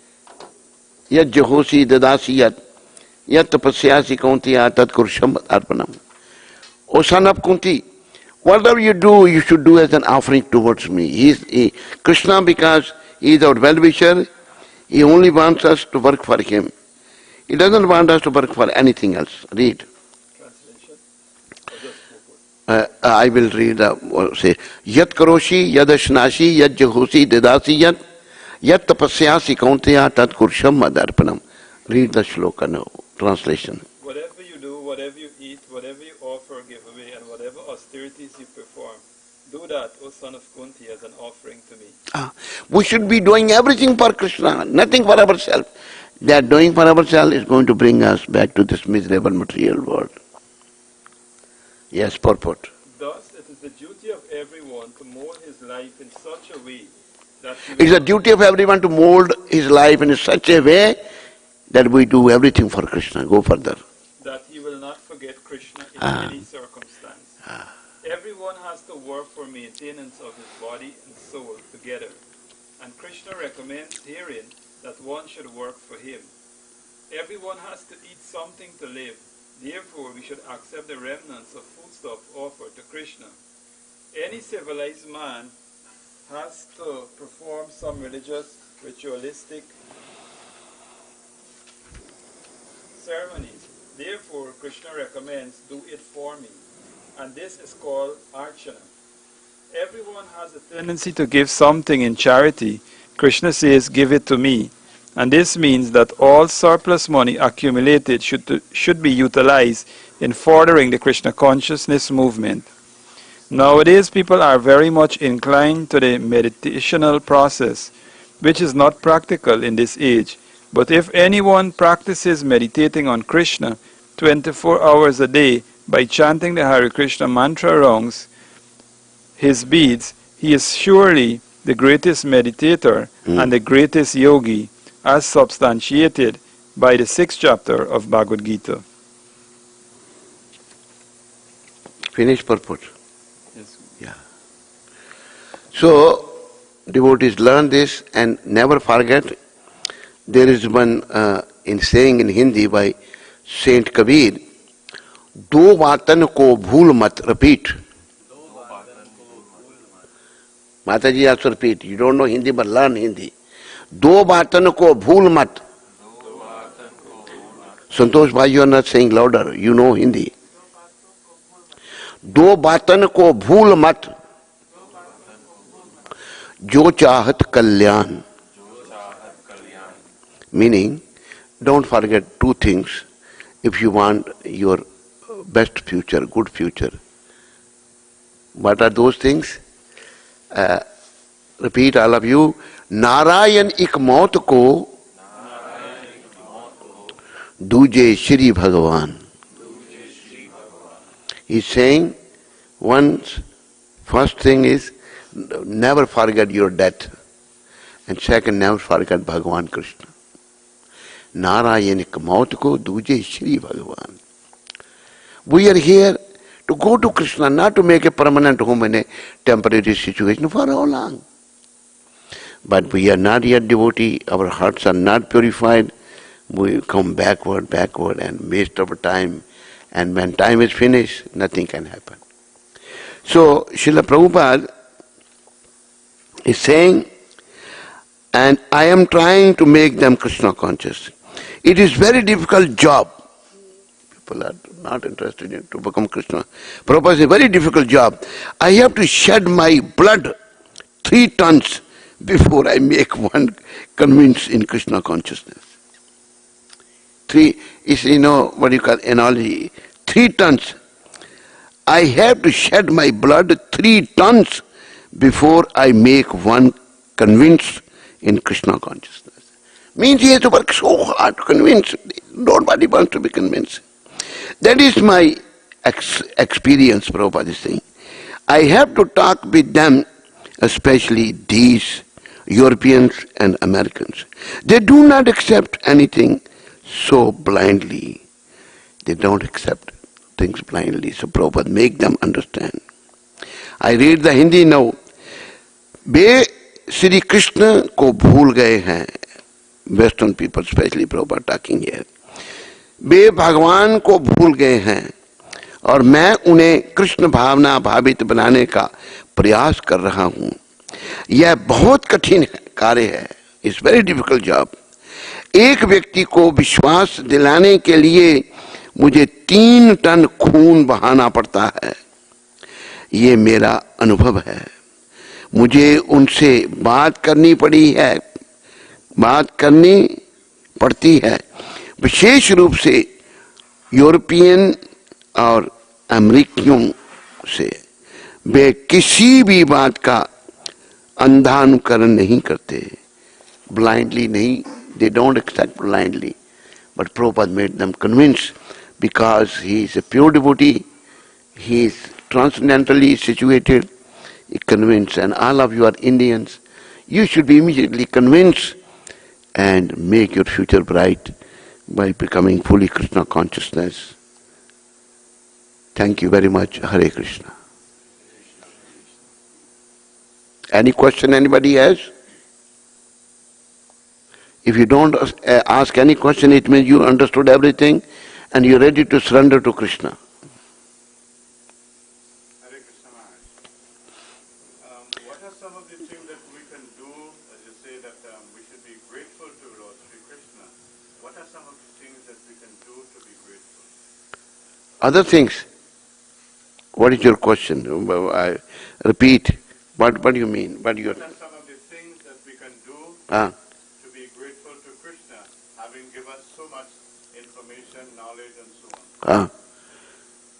Speaker 1: yad jahosi dadasi yat yat tapasyasi kauntiya tat kursham arpanam. O son of Kunti, whatever you do, you should do as an offering towards me. Krishna, because he is our well-wisher, he only wants us to work for him. He doesn't want us to work for anything else. Read. I will read, say, Yat karoshi, yad ashnashi, yad jahosi, dedasi yat, yat tapasyasi kaunteya tat kursham madarpanam. Read the shloka now, translation.
Speaker 2: Whatever you do, whatever you eat, whatever you offer, give away, and whatever austerities you perform, do that, O son of Kunti, as an offering to me.
Speaker 1: We should be doing everything for Krishna, nothing for ourselves. That doing for ourselves is going to bring us back to this miserable material world. Yes, purport.
Speaker 2: Thus, it is the duty of everyone to mold his life in such a way that
Speaker 1: It is the duty of everyone to mold his life in such a way that we do everything for Krishna. Go further.
Speaker 2: That he will not forget Krishna in any circumstance. Everyone has to work for maintenance of his body and soul together. And Krishna recommends herein that one should work for him. Everyone has to eat something to live. Therefore, we should accept the remnants of foodstuff offered to Krishna. Any civilized man has to perform some religious, ritualistic ceremonies. Therefore, Krishna recommends, do it for me. And this is called Archana. Everyone has a tendency to give something in charity. Krishna says, give it to me. And this means that all surplus money accumulated should be utilized in furthering the Krishna consciousness movement. Nowadays, people are very much inclined to the meditational process, which is not practical in this age. But if anyone practices meditating on Krishna 24 hours a day by chanting the Hare Krishna mantra rounds his beads, he is surely the greatest meditator and the greatest yogi, as substantiated by the 6th chapter of Bhagavad Gita.
Speaker 1: Finish purport.
Speaker 2: Yes.
Speaker 1: Yeah. So, devotees learn this and never forget. There is one in saying in Hindi by Saint Kabir, दो बातन को भूल मत, repeat. Mataji also repeat. You don't know Hindi but learn Hindi. दो बातन को भूल मत. Santosh bhai, you are not saying louder. You know Hindi. दो बातन को भूल मत, जो चाहत कल्याण. Meaning, don't forget 2 things if you want your best future, good future. What are those things? Repeat all of you. Narayan एक मौत को Duje Shri Bhagavan. He's saying, first thing is, never forget your death. And second, never forget Bhagavan Krishna. Narayanik maut ko duje Shri Bhagavan. We are here to go to Krishna, not to make a permanent home in a temporary situation. For how long? But we are not yet devotee, our hearts are not purified. We come backward, and waste our time. And when time is finished, nothing can happen. So, Srila Prabhupada is saying, and I am trying to make them Krishna conscious. It is very difficult job. People are not interested in to become Krishna. Prabhupada is a very difficult job. I have to shed my blood 3 tons before I make one convinced in Krishna consciousness. 3 is, what you call analogy. 3 tons. I have to shed my blood 3 tons before I make one convinced in Krishna consciousness. Means he has to work so hard to convince. Nobody wants to be convinced. That is my experience, Prabhupada is saying. I have to talk with them, especially these Europeans and Americans. They do not accept anything so blindly. They don't accept things blindly. So Prabhupada make them understand. I read the Hindi now. वे श्री कृष्ण को भूल गए हैं. Western people, especially Prabhupada talking here. वे भगवान को भूल गए हैं और मैं उन्हें कृष्ण भावना भावित बनाने का प्रयास कर रहा हूं. यह बहुत कठिन कार्य है. It's very difficult job. एक व्यक्ति को विश्वास दिलाने के लिए मुझे 3 टन खून बहाना पड़ता है. ये मेरा अनुभव है. मुझे उनसे बात करनी पड़ती है, विशेष रूप से यूरोपियन और अमेरिकियों से. वे किसी भी बात का अंधानुकरण नहीं करते. ब्लाइंडली नहीं. They don't accept blindly. But Prabhupada made them convinced because he is a pure devotee. He is transcendentally situated. He convinced, and all of you are Indians. You should be immediately convinced and make your future bright by becoming fully Krishna consciousness. Thank you very much. Hare Krishna. Any question anybody has? If you don't ask any question, it means you understood everything and you're ready to surrender to Krishna.
Speaker 3: Hare Krishna Maharaj. What are some of the things that we can do, as you say that we should be grateful to Lord Sri Krishna? What are some of the things that we can do to be grateful?
Speaker 1: Other things. What is your question? I repeat. What do you mean?
Speaker 3: What are some of the things that we can do to be grateful to Krishna, having given us so much information, knowledge and so on?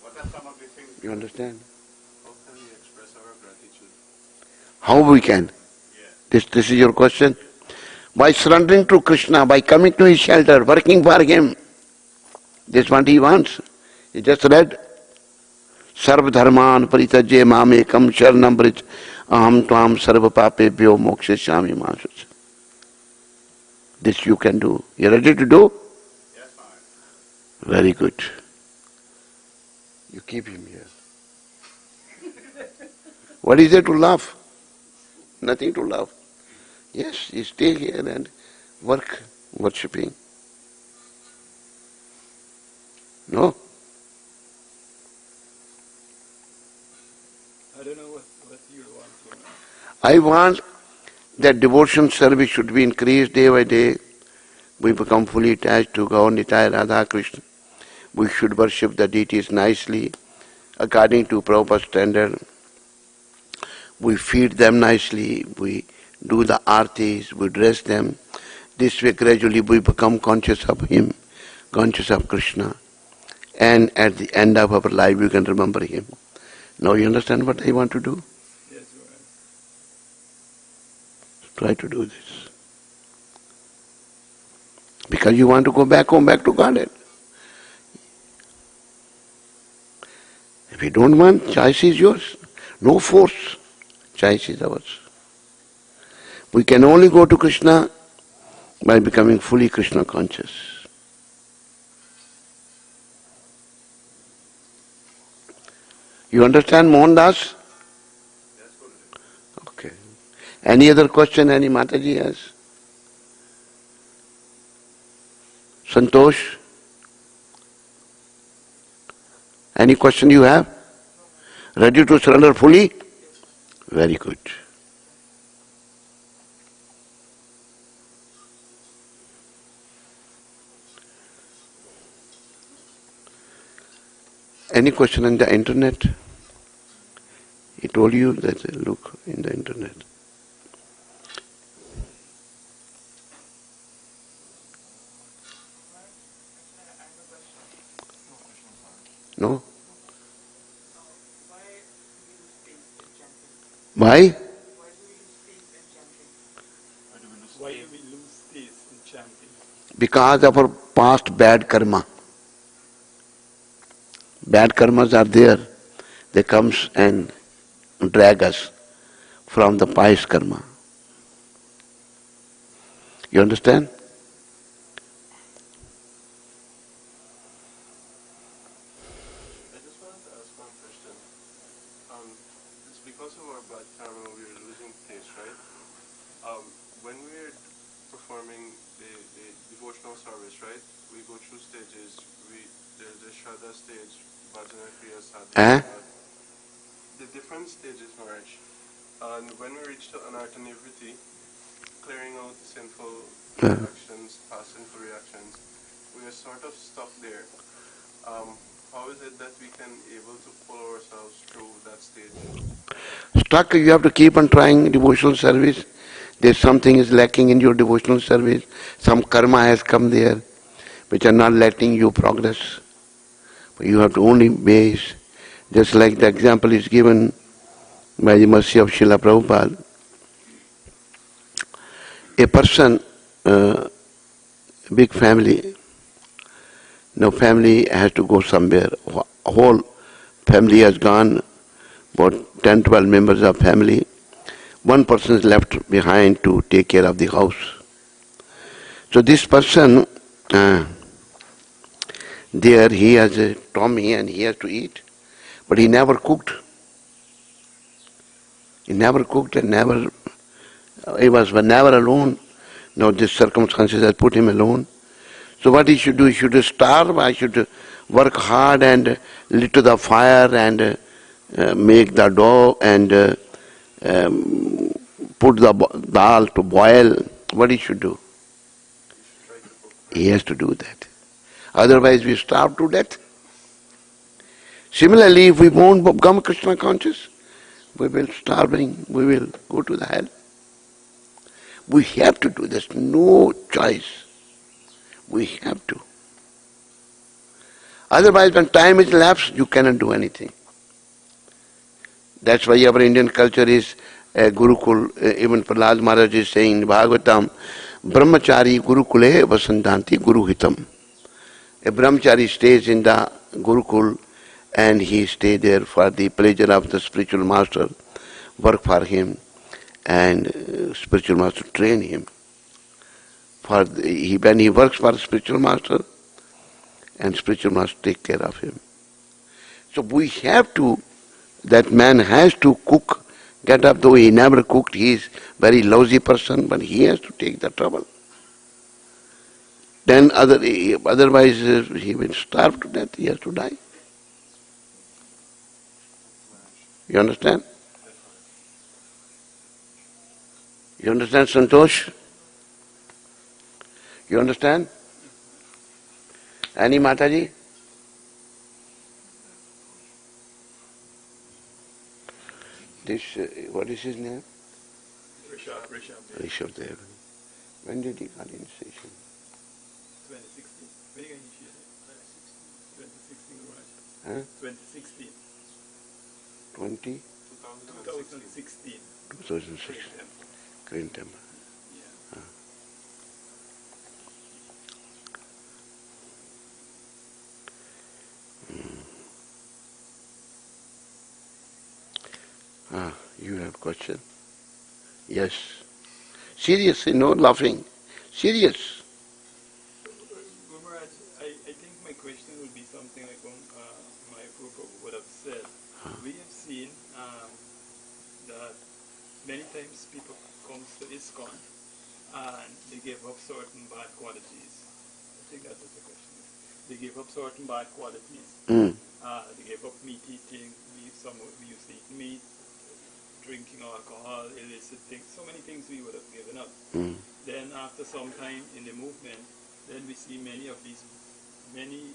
Speaker 3: What are some of the things?
Speaker 1: You understand?
Speaker 3: How can we express our gratitude?
Speaker 1: How we can?
Speaker 3: Yes.
Speaker 1: This is your question? By surrendering to Krishna, by coming to his shelter, working for him. This is what he wants. He just read. Sarva dharman paritajye mamekam sharanam brij aham tvam sarva papebhyo mokshayami mahash. This you can do. You ready to do?
Speaker 3: Yes, Maharaj.
Speaker 1: Very good. You keep him here. What is there to laugh? Nothing to laugh. Yes, you stay here and work worshipping. No?
Speaker 2: I don't know what you want to know.
Speaker 1: I want that devotion service should be increased day by day. We become fully attached to Gaur Nitai Radha Krishna. We should worship the deities nicely, according to Prabhupada's standard. We feed them nicely, we do the artis, we dress them. This way gradually we become conscious of him, conscious of Krishna. And at the end of our life we can remember him. Now you understand what I want to do?
Speaker 2: Yes, Maharaj.
Speaker 1: Try to do this. Because you want to go back home, back to Godhead. If you don't want, choice is yours. No force. Choice is ours. We can only go to Krishna by becoming fully Krishna conscious. You understand, Mohandas? Okay. Any other question any Mataji has? Santosh? Any question you have? Ready to surrender fully? Very good. Any question on the internet? He told you that look in the internet. No? Why?
Speaker 2: Why do we lose taste in chanting?
Speaker 1: Because of our past bad karma. Bad karmas are there. They comes and drag us from the pious karma. You understand?
Speaker 4: I just wanted to ask one question. It's because of our bad karma we're losing taste, right? When we're performing the devotional service, right? We go through stages. There's the Shraddha stage, Bhajana Kriya
Speaker 1: Eh?
Speaker 4: Sadhana, the different stages, Maharaj. And when we reach to Anartha Nivritti, clearing out the sinful reactions, past sinful reactions, we are sort of stuck there. How is it that we can able to pull ourselves through that stage?
Speaker 1: Stuck, you have to keep on trying devotional service. There's something is lacking in your devotional service. Some karma has come there, which are not letting you progress. But you have to only base, just like the example is given by the mercy of Srila Prabhupada. A person, big family, no family has to go somewhere. Whole family has gone, about 10, 12 members of family. One person is left behind to take care of the house. So this person, there he has a tummy and he has to eat, but he never cooked. He never cooked and never, he was never alone. Now this circumstances has put him alone. So what he should do, he should starve, I should work hard and lit to the fire and make the dough and put the dal to boil. What he should do? He has to do that. Otherwise we starve to death. Similarly, if we won't become Krishna conscious, we will starving, we will go to the hell. We have to do this, no choice. We have to. Otherwise, when time is elapsed, you cannot do anything. That's why our Indian culture is Gurukul. Even Prahlad Maharaj is saying in Bhagavatam, Brahmachari Gurukule Vasandanti Guruhitam. A brahmachari stays in the Gurukul and he stays there for the pleasure of the spiritual master, work for him, and spiritual master train him. When he works for the spiritual master, and spiritual master take care of him. So we have to, that man has to cook, get up, though he never cooked, he is very lousy person, but he has to take the trouble. Then otherwise he will starve to death, he has to die. You understand? You understand, Santosh? You understand? Any Mataji? This, what is his name? Rishabh Dev. When did he got initiation?
Speaker 2: 2016. When you got initiated? 2016, Maharaj.
Speaker 1: Huh?
Speaker 2: 2016.
Speaker 1: 20?
Speaker 2: 2016.
Speaker 1: 2006. Green Temple.
Speaker 2: Yeah.
Speaker 1: You have question? Yes. Seriously, no laughing. Serious.
Speaker 2: Maharaj, I think my question would be something like my Prabhupada would have said. We have seen that many times people comes to ISKCON and they give up certain bad qualities. I think that is the question. They give up certain bad qualities. They give up meat eating. We used to eat meat, drinking alcohol, illicit things. So many things we would have given up. Then after some time in the movement, then we see many of these, many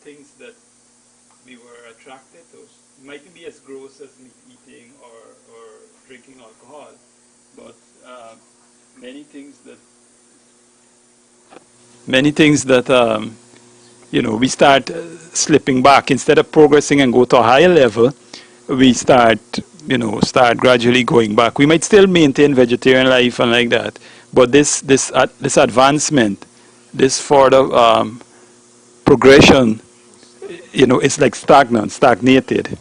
Speaker 2: things that we were attracted to. It mightn't be as gross as meat eating or drinking alcohol, but many things that we start slipping back. Instead of progressing and go to a higher level, we start gradually going back. We might still maintain vegetarian life and like that, but this advancement, this further progression, it's like stagnated.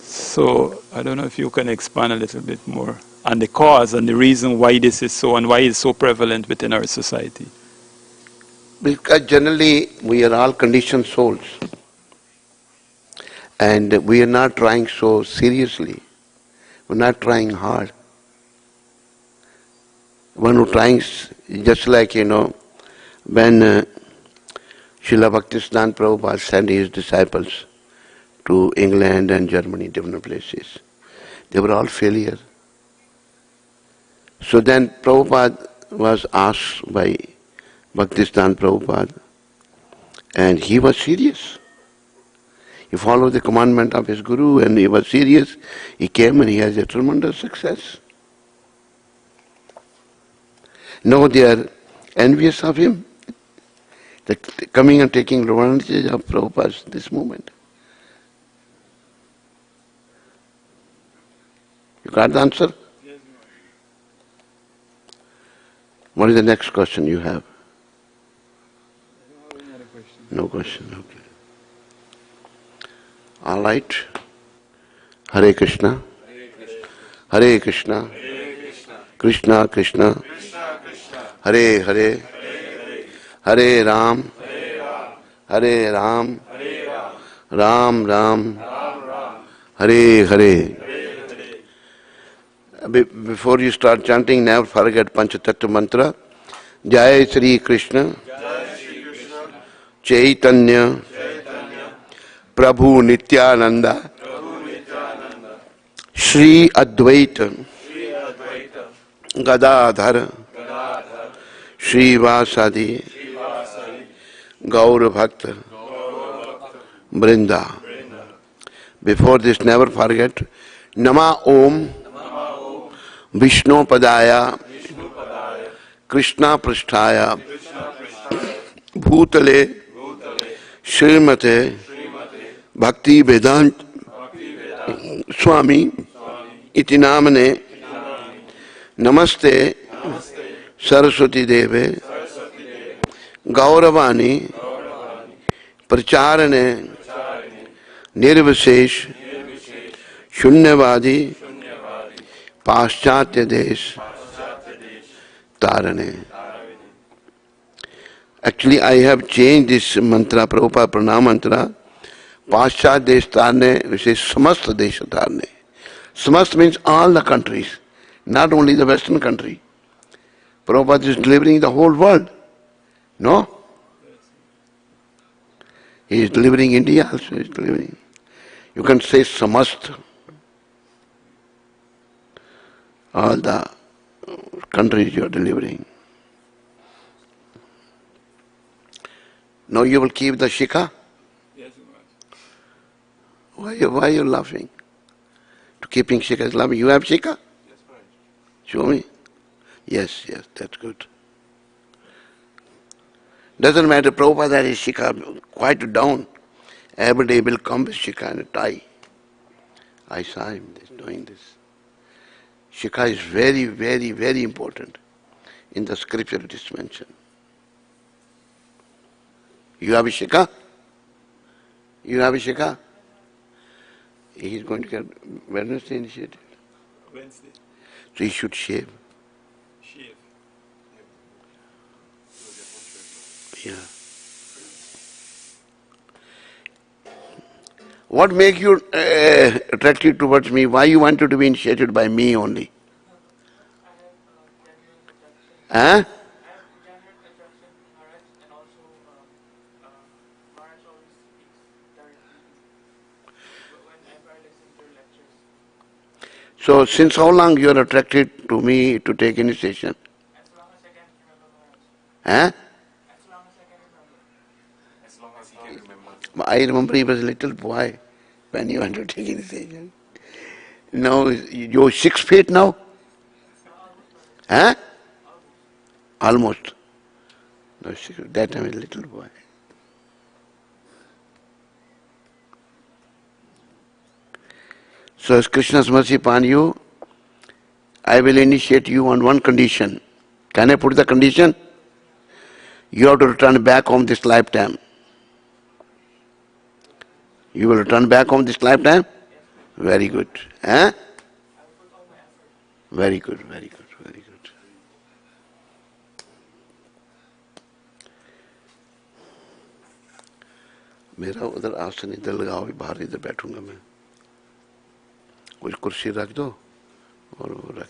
Speaker 2: So I don't know if you can expand a little bit more on the cause and the reason why this is so and why it's so prevalent within our society.
Speaker 1: Because generally we are all conditioned souls. And we are not trying so seriously. We're not trying hard. One who tries, just like, when Srila Bhaktisiddhanta Prabhupada sent his disciples to England and Germany, different places, they were all failure. So then Prabhupada was asked by Bhaktisiddhanta Prabhupada, and he was serious. He followed the commandment of his guru and he was serious. He came and he has a tremendous success. Now they are envious of him. They're coming and taking advantage of Prabhupada this moment. You got the answer?
Speaker 2: Yes,
Speaker 1: What is the next question you have?
Speaker 2: I don't have any other question.
Speaker 1: No question, okay. All right. Hare Krishna. Hare Krishna. Krishna Krishna. Hare Hare. Hare Ram. Hare Ram. Ram Ram. Hare Hare. Before you start chanting, never forget Panchatattva mantra. Jai Shri Krishna. Chaitanya. Prabhu Nityananda. Shri Advaita. Gadadhar. Shri Vasadi. Gaur Bhakta. Brinda. Before this, never forget Nama Om Vishnu Padaya Krishna Prasthaya Bhutale Srimate Bhakti Vedant Swami Iti Namane Namaste Saraswati Deve Gauravani Pracharane Nirvisesh Shunyavadi Paschatya Desh Tarane. Actually, I have changed this mantra, Prabhupada Pranam mantra. Paschat Desh Tarne, which is Samasta Desha Tarne. Samast means all the countries, not only the Western country. Prabhupada is delivering the whole world. No? He is delivering India also, he is delivering. You can say Samast. All the countries you are delivering. Now you will keep the shikha?
Speaker 2: Yes, Maharaj.
Speaker 1: Why are you laughing? To keeping shikha is laughing. You have shikha?
Speaker 4: Yes, Maharaj.
Speaker 1: Show me. Yes, that's good. Doesn't matter, Prabhupada had his shikha quite down. Every day will come with shikha and a tie. I saw him doing this. Shikha is very, very, very important. In the scripture it is mentioned. You have a shikha? You have a shikha? He's going to get Wednesday initiated.
Speaker 2: Wednesday.
Speaker 1: So he should shave.
Speaker 2: Shave.
Speaker 1: Yeah. What make you attracted towards me? Why you wanted to be initiated by me only? Huh?
Speaker 5: I have genuine attraction to Maharaj, and also Maharaj always speaks directly whenever I listen to your lectures.
Speaker 1: So since how long you are attracted to me to take initiation?
Speaker 5: As long as I can remember Maharaj.
Speaker 1: Huh?
Speaker 5: As long as I can remember.
Speaker 4: As long as he can remember.
Speaker 1: I remember he was a little boy when you went to take initiation. Now you're 6 feet now? Huh? Almost. No, that time a little boy. So as Krishna's mercy upon you, I will initiate you on one condition. Can I put the condition? You have to return back home this lifetime. You will return back home this lifetime? Very good. Huh? Very good, very good, very good. मेरा उधर आसन इधर लगाओ, बाहर इधर बैठूंगा मैं. कुछ कुर्सी रख दो और वो रख